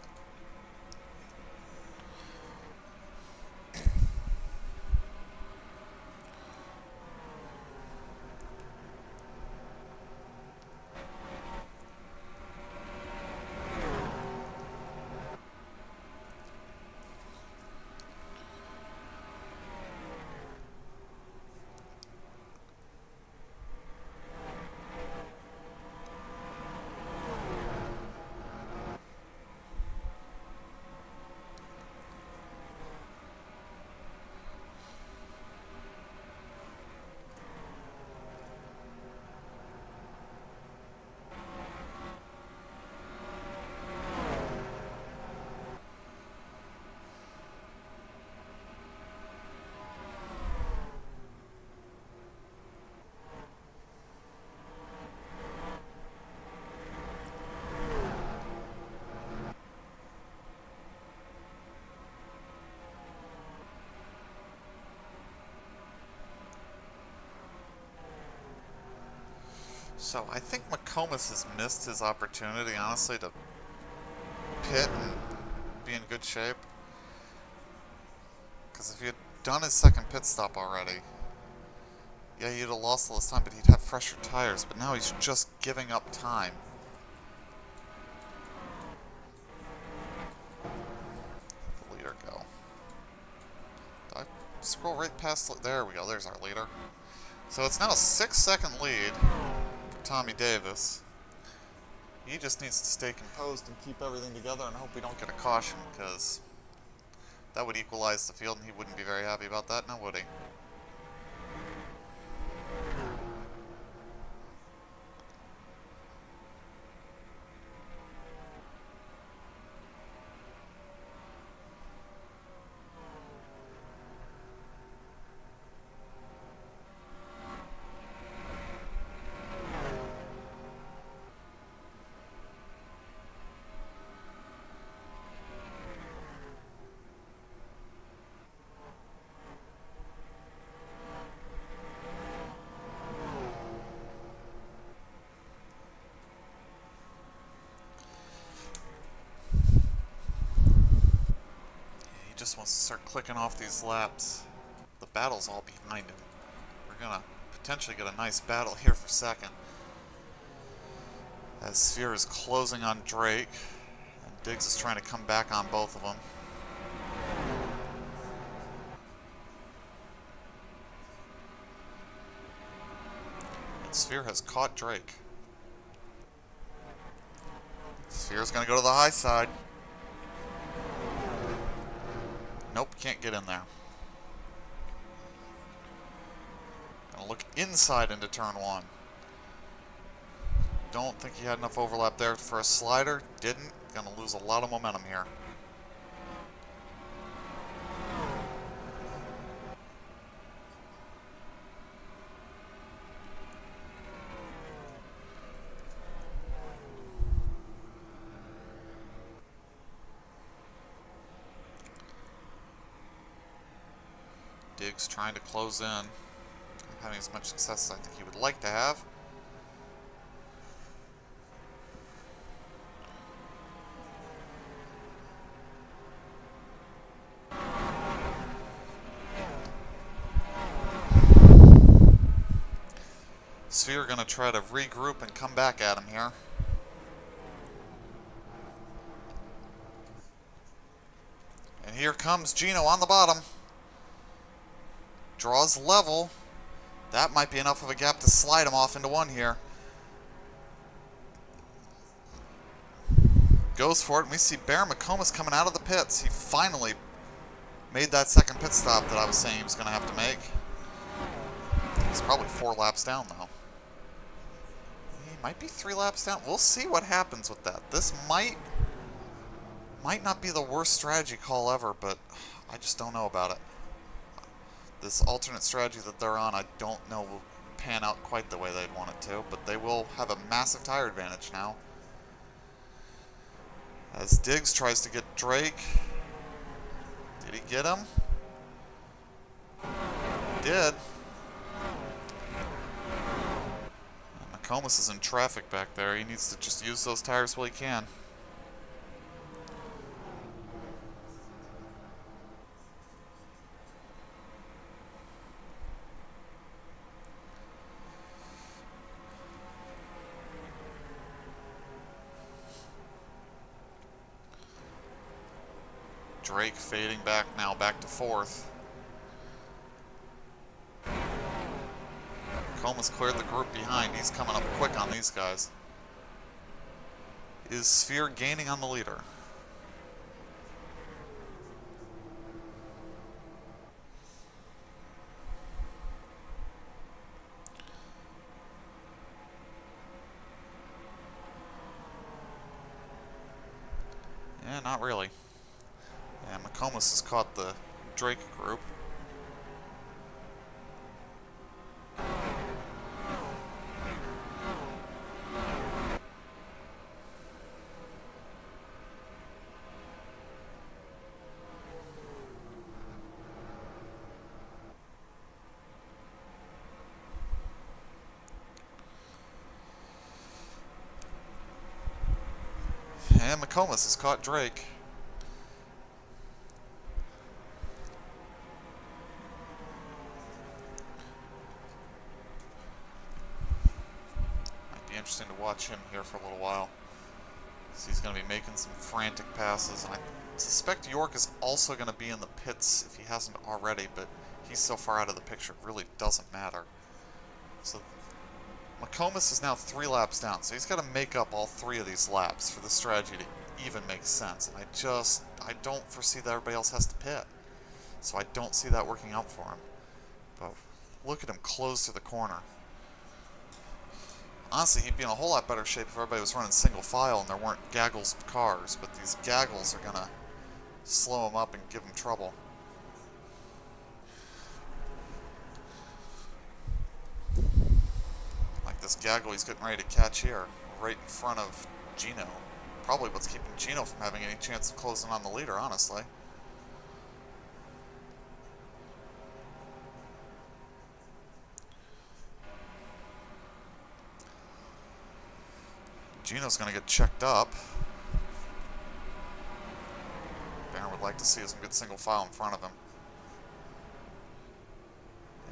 Speaker 1: So I think McComas has missed his opportunity, honestly, to pit and be in good shape. Because if he had done his second pit stop already, yeah, he'd have lost all this time, but he'd have fresher tires. But now he's just giving up time. Let the leader go. Did I scroll right past? There we go. There's our leader. So it's now a 6-second lead for Tommy Davis. He just needs to stay composed and keep everything together and hope we don't get a caution, because that would equalize the field and he wouldn't be very happy about that, now would he? Just wants to start clicking off these laps. The battle's all behind him. We're gonna potentially get a nice battle here for second, as Sphere is closing on Drake and Diggs is trying to come back on both of them. And Sphere has caught Drake. Sphere's gonna go to the high side. Nope, can't get in there. Gonna look inside into turn 1. don't think he had enough overlap there for a slider. Didn't. Gonna lose a lot of momentum here. Diggs trying to close in. Not having as much success as I think he would like to have. Sphere going to try to regroup and come back at him here. And here comes Gino on the bottom. Draws level. That might be enough of a gap to slide him off into one here. Goes for it, and we see Baron McComas coming out of the pits. He finally made that second pit stop that I was saying he was going to have to make. He's probably 4 laps down, though. He might be 3 laps down. We'll see what happens with that. This might not be the worst strategy call ever, but I just don't know about it. This alternate strategy that they're on, I don't know will pan out quite the way they'd want it to, but they will have a massive tire advantage now. As Diggs tries to get Drake. Did he get him? He did. And McComas is in traffic back there. He needs to just use those tires while he can. Drake fading back now, back to 4th. Comas cleared the group behind. He's coming up quick on these guys. Is Sphere gaining on the leader? Yeah, not really. And McComas has caught the Drake group. And McComas has caught Drake. Interesting to watch him here for a little while. So he's going to be making some frantic passes, and I suspect York is also going to be in the pits if he hasn't already, but he's so far out of the picture it really doesn't matter. So McComas is now 3 laps down, so he's got to make up all 3 of these laps for the strategy to even make sense, and I don't foresee that everybody else has to pit. So I don't see that working out for him. But look at him close to the corner. Honestly, he'd be in a whole lot better shape if everybody was running single file and there weren't gaggles of cars, but these gaggles are going to slow him up and give him trouble. Like this gaggle he's getting ready to catch here, right in front of Gino. Probably what's keeping Gino from having any chance of closing on the leader, honestly. Gino's going to get checked up. Baron would like to see some good single file in front of him.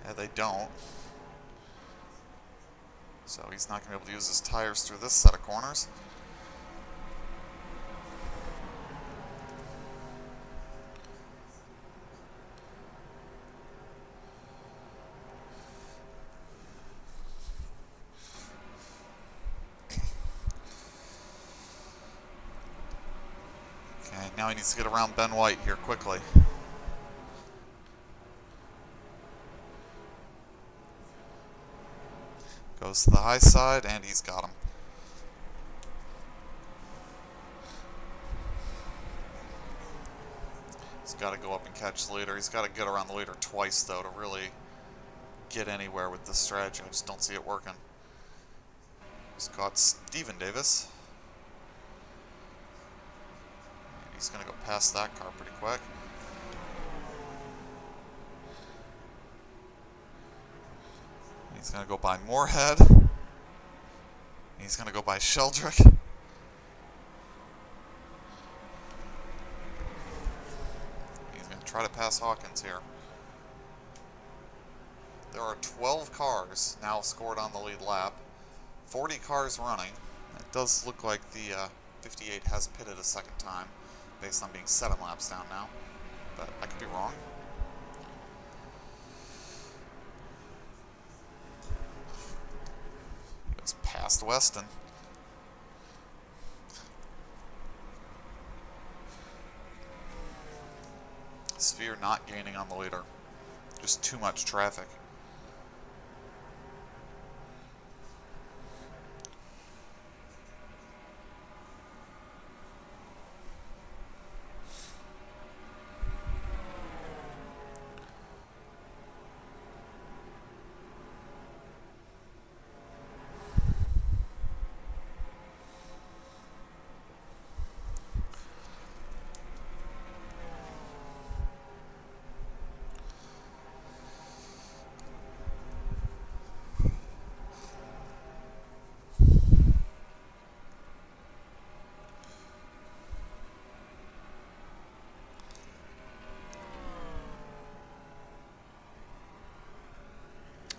Speaker 1: Yeah, they don't. So he's not going to be able to use his tires through this set of corners. Now he needs to get around Ben White here quickly. Goes to the high side, and he's got him. got to go up and catch the leader. He's got to get around the leader twice, though, to really get anywhere with this strategy. I just don't see it working. He's got Steven Davis. And he's going to go past that car pretty quick. He's going to go by Moorhead. He's going to go by Sheldrick. He's going to try to pass Hawkins here. There are 12 cars now scored on the lead lap. 40 cars running. It does look like the 58 has pitted a second time, based on being 7 laps down now. But I could be wrong. It's past Weston. Sphere not gaining on the leader. Just too much traffic.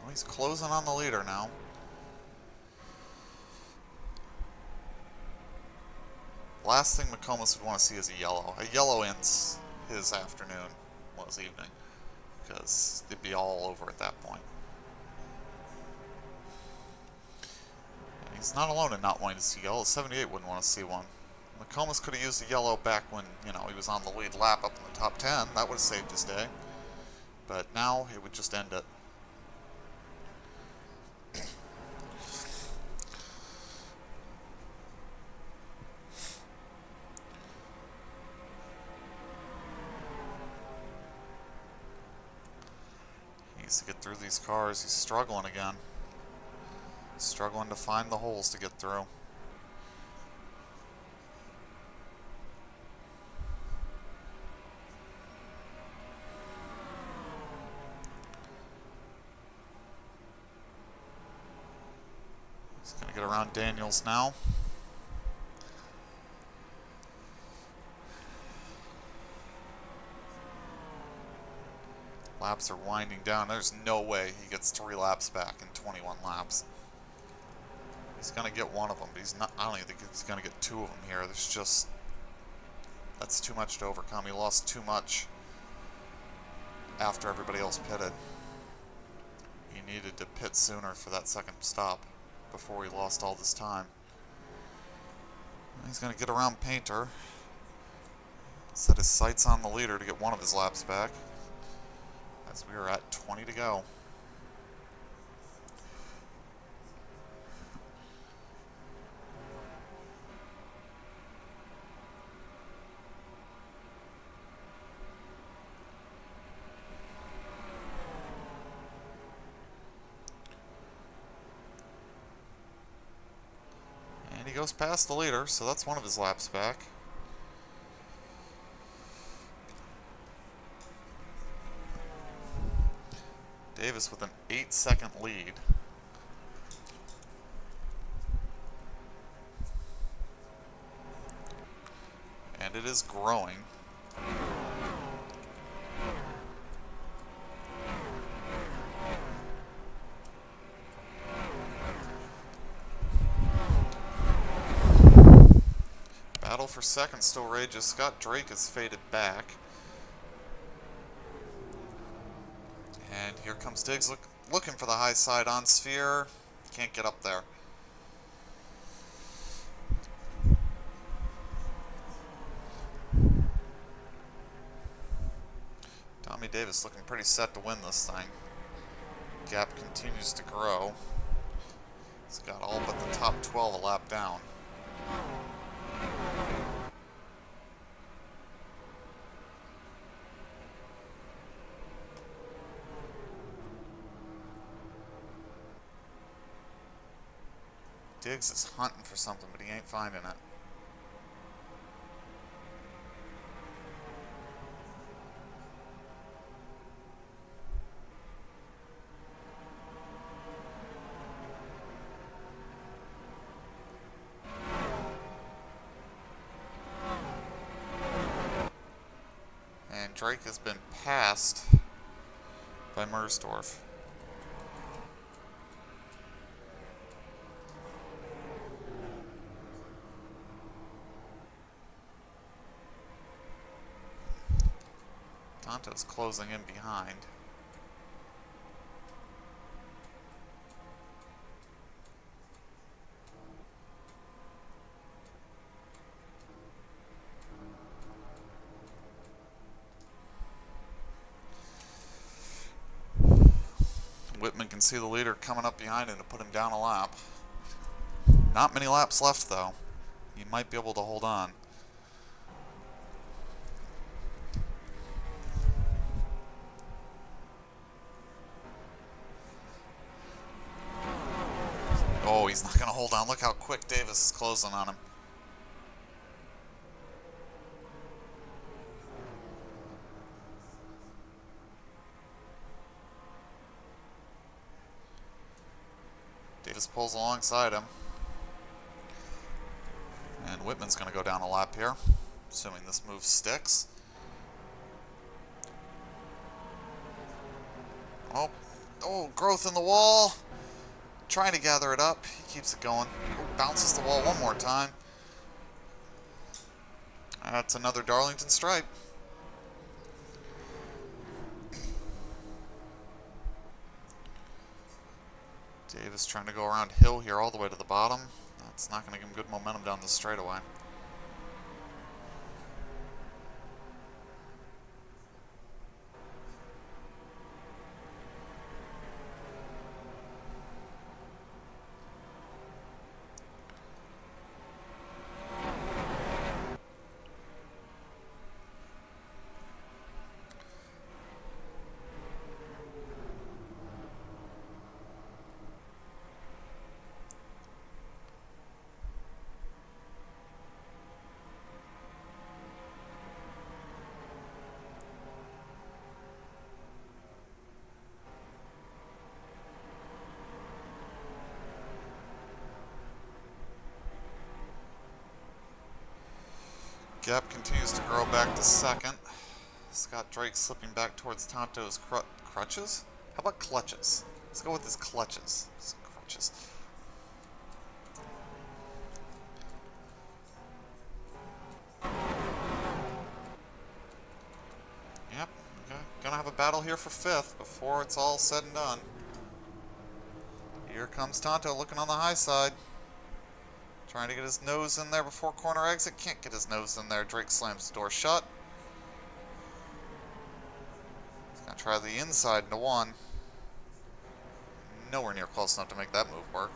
Speaker 1: He's closing on the leader now. Last thing McComas would want to see is a yellow. A yellow ends his afternoon, well, his evening, because they'd be all over at that point. And he's not alone in not wanting to see yellow. 78 wouldn't want to see one. McComas could have used the yellow back when, you know, he was on the lead lap up in the top 10. That would have saved his day. But now it would just end it. To get through these cars. He's struggling again. Struggling to find the holes to get through. He's going to get around Daniels now. Laps are winding down. There's no way he gets 3 laps back in 21 laps. He's going to get one of them, but he's not. I don't even think he's going to get 2 of them here. There's just, that's too much to overcome. He lost too much after everybody else pitted. He needed to pit sooner for that second stop before he lost all this time. He's going to get around Painter. Set his sights on the leader to get one of his laps back. As we are at 20 to go. And he goes past the leader, so that's one of his laps back. Davis with an 8-second lead. And it is growing. Battle for second still rages. Scott Drake has faded back. And here comes Diggs looking for the high side on Sphere. Can't get up there. Tommy Davis looking pretty set to win this thing. Gap continues to grow. He's got all but the top 12 a lap down. Diggs is hunting for something, but he ain't finding it. And Drake has been passed by Mersdorf. Tonto's closing in behind. Whitman can see the leader coming up behind him to put him down a lap. Not many laps left, though. He might be able to hold on. Oh, he's not going to hold on. Look how quick Davis is closing on him. Davis pulls alongside him. And Whitman's going to go down a lap here, assuming this move sticks. Oh, growth in the wall. Trying to gather it up. He keeps it going. Bounces the wall one more time. That's another Darlington stripe. Davis trying to go around hill here all the way to the bottom. That's not going to give him good momentum down the straightaway. Gap continues to grow back to second. Scott Drake slipping back towards Tonto's crutches? How about clutches? Let's go with his clutches. His crutches. Yep, okay. Gonna have a battle here for fifth before it's all said and done. Here comes Tonto looking on the high side. Trying to get his nose in there before corner exit. Can't get his nose in there. Drake slams the door shut. He's going to try the inside into one. Nowhere near close enough to make that move work.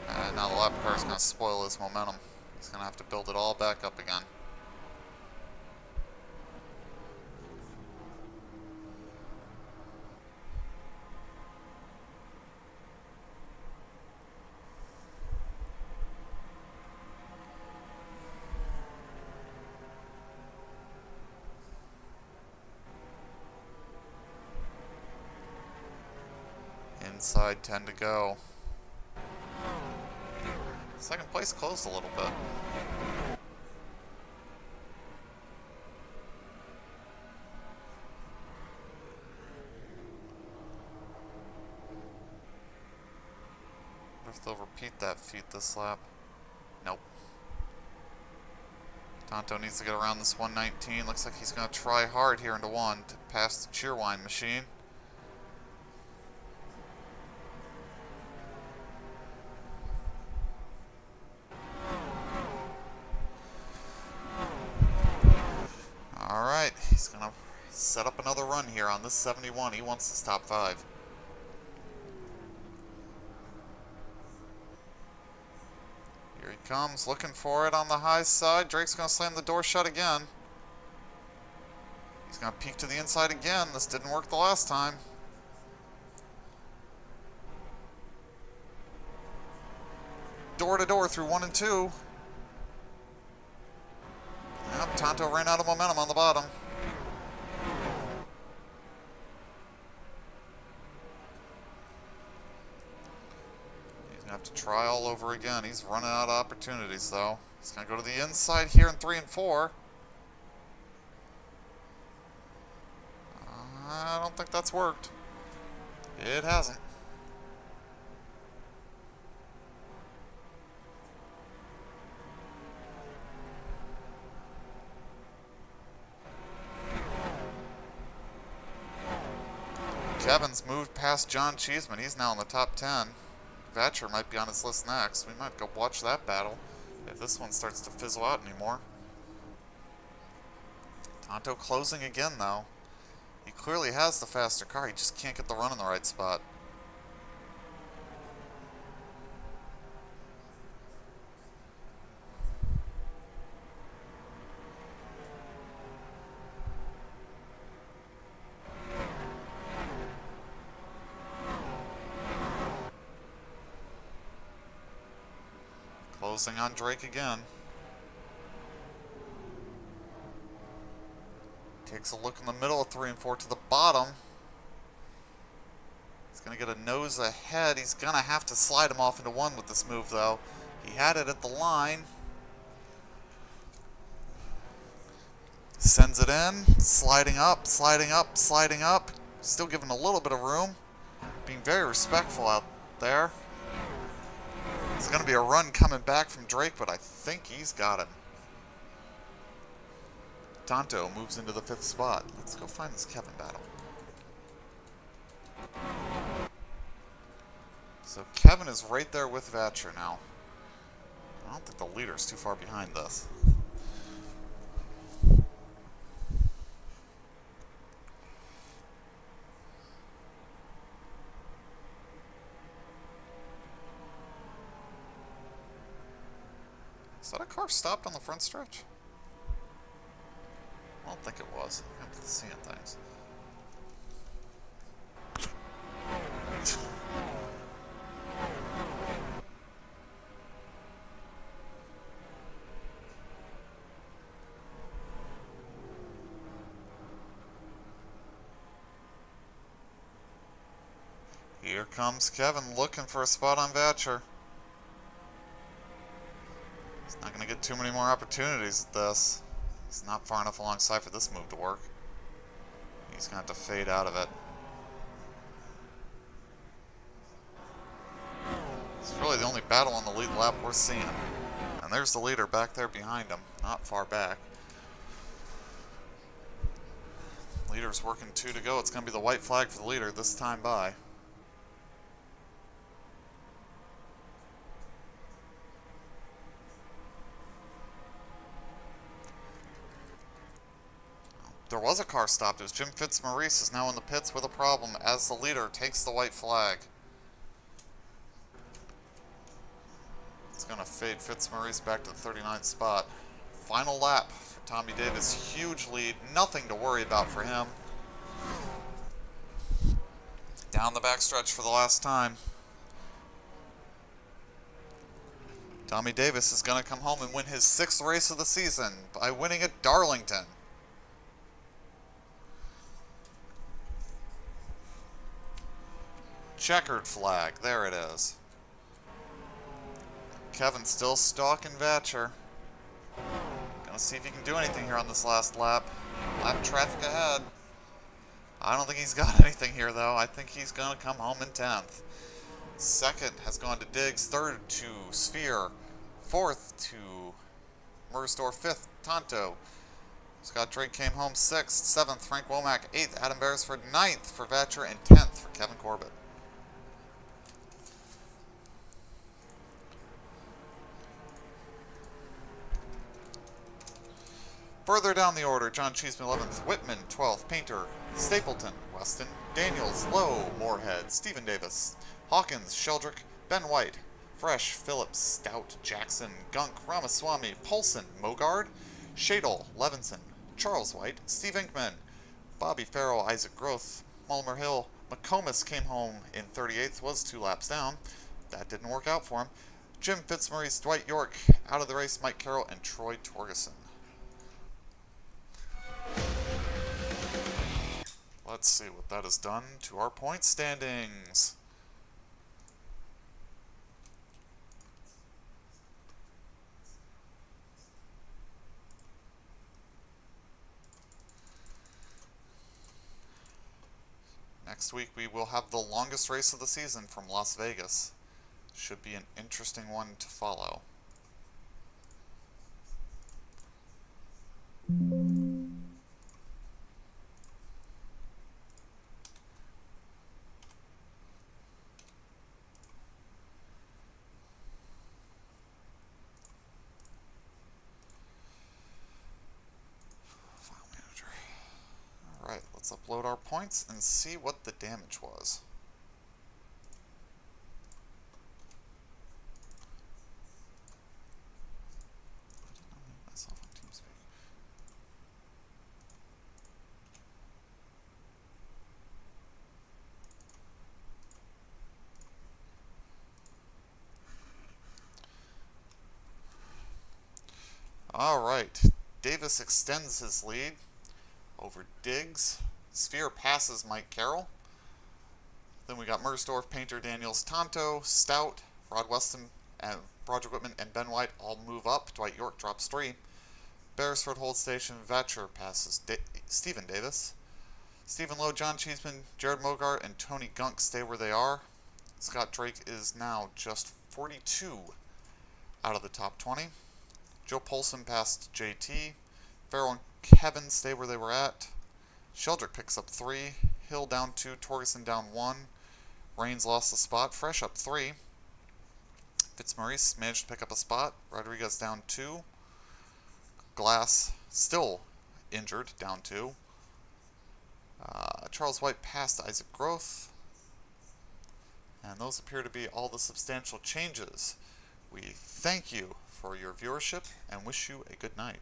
Speaker 1: And now the lap car is going to spoil his momentum. He's going to have to build it all back up again. Inside 10 to go. Second place closed a little bit. What if they'll repeat that feat this lap? Nope. Tonto needs to get around this 119. Looks like he's going to try hard here into one to pass the Cheerwine machine. Alright, he's going to set up another run here on this 71. He wants this top 5. Here he comes, looking for it on the high side. Drake's going to slam the door shut again. He He's going to peek to the inside again. This didn't work the last time. Door to door through 1 and 2. Yep, Tonto ran out of momentum on the bottom. He's going to have to try all over again. He's running out of opportunities, though. He's going to go to the inside here in 3 and 4. I don't think that's worked. It hasn't. Kevin's moved past John Cheeseman. He's now in the top 10. Vatcher might be on his list next. We might go watch that battle if this one starts to fizzle out anymore. Tonto closing again, though. He clearly has the faster car. He just can't get the run in the right spot. Closing on Drake again. Takes a look in the middle of 3 and 4 to the bottom. He's going to get a nose ahead. He's going to have to slide him off into 1 with this move, though. He had it at the line. Sends it in. Sliding up, sliding up, sliding up. Still giving a little bit of room. Being very respectful out there. There's going to be a run coming back from Drake, but I think he's got him. Tonto moves into the 5th spot. Let's go find this Kevin battle. So Kevin is right there with Vatcher now. I don't think the leader's too far behind this. Is that a car stopped on the front stretch? I don't think it was. I'm seeing things. Here comes Kevin looking for a spot on Vatcher. He's not going to get too many more opportunities at this. He's not far enough alongside for this move to work. He's going to have to fade out of it. It's really the only battle on the lead lap we're seeing. And there's the leader back there behind him, not far back. Leader's working 2 to go. It's going to be the white flag for the leader this time by. There was a car stopped. It was Jim Fitzmaurice is now in the pits with a problem as the leader takes the white flag. It's going to fade Fitzmaurice back to the 39th spot. Final lap for Tommy Davis. Huge lead. Nothing to worry about for him. Down the backstretch for the last time. Tommy Davis is going to come home and win his 6th race of the season by winning at Darlington. Checkered flag. There it is. Kevin still stalking Vatcher. Gonna see if he can do anything here on this last lap. Lap traffic ahead. I don't think he's got anything here, though. I think he's gonna come home in 10th. 2nd has gone to Diggs. 3rd to Sphere. 4th to Mersdorf. 5th, Tonto. Scott Drake came home 6th. 7th, Frank Womack. 8th, Adam Beresford. 9th for Vatcher. And 10th for Kevin Corbett. Further down the order, John Cheeseman 11th, Whitman 12th, Painter, Stapleton, Weston, Daniels, Lowe, Moorhead, Stephen Davis, Hawkins, Sheldrick, Ben White, Fresh, Phillips, Stout, Jackson, Gunk, Ramaswamy, Polson, Mogard, Shadle, Levinson, Charles White, Steve Inkman, Bobby Farrell, Isaac Groth, Mulmer Hill, McComas came home in 38th, was 2 laps down. That didn't work out for him. Jim Fitzmaurice, Dwight York, out of the race, Mike Carroll, and Troy Torgerson. Let's see what that has done to our point standings. Next week we will have the longest race of the season from Las Vegas. Should be an interesting one to follow. File manager. Alright, let's upload our points and see what the damage was. Alright, Davis extends his lead over Diggs. Sphere passes Mike Carroll. Then we got Mersdorf, Painter, Daniels, Tonto, Stout, Rod Weston, and Roger Whitman, and Ben White all move up. Dwight York drops 3. Beresford holds station. Vatcher passes Stephen Davis. Stephen Lowe, John Cheeseman, Jared Mogart, and Tony Gunk stay where they are. Scott Drake is now just 42 out of the top 20. Joe Polson passed JT. Farrell and Kevin stay where they were at. Sheldrick picks up 3. Hill down 2. Torgerson down 1. Raines lost a spot. Fresh up 3. Fitzmaurice managed to pick up a spot. Rodriguez down 2. Glass still injured, down 2. Charles White passed Isaac Groth. And those appear to be all the substantial changes. We thank you for your viewership and wish you a good night.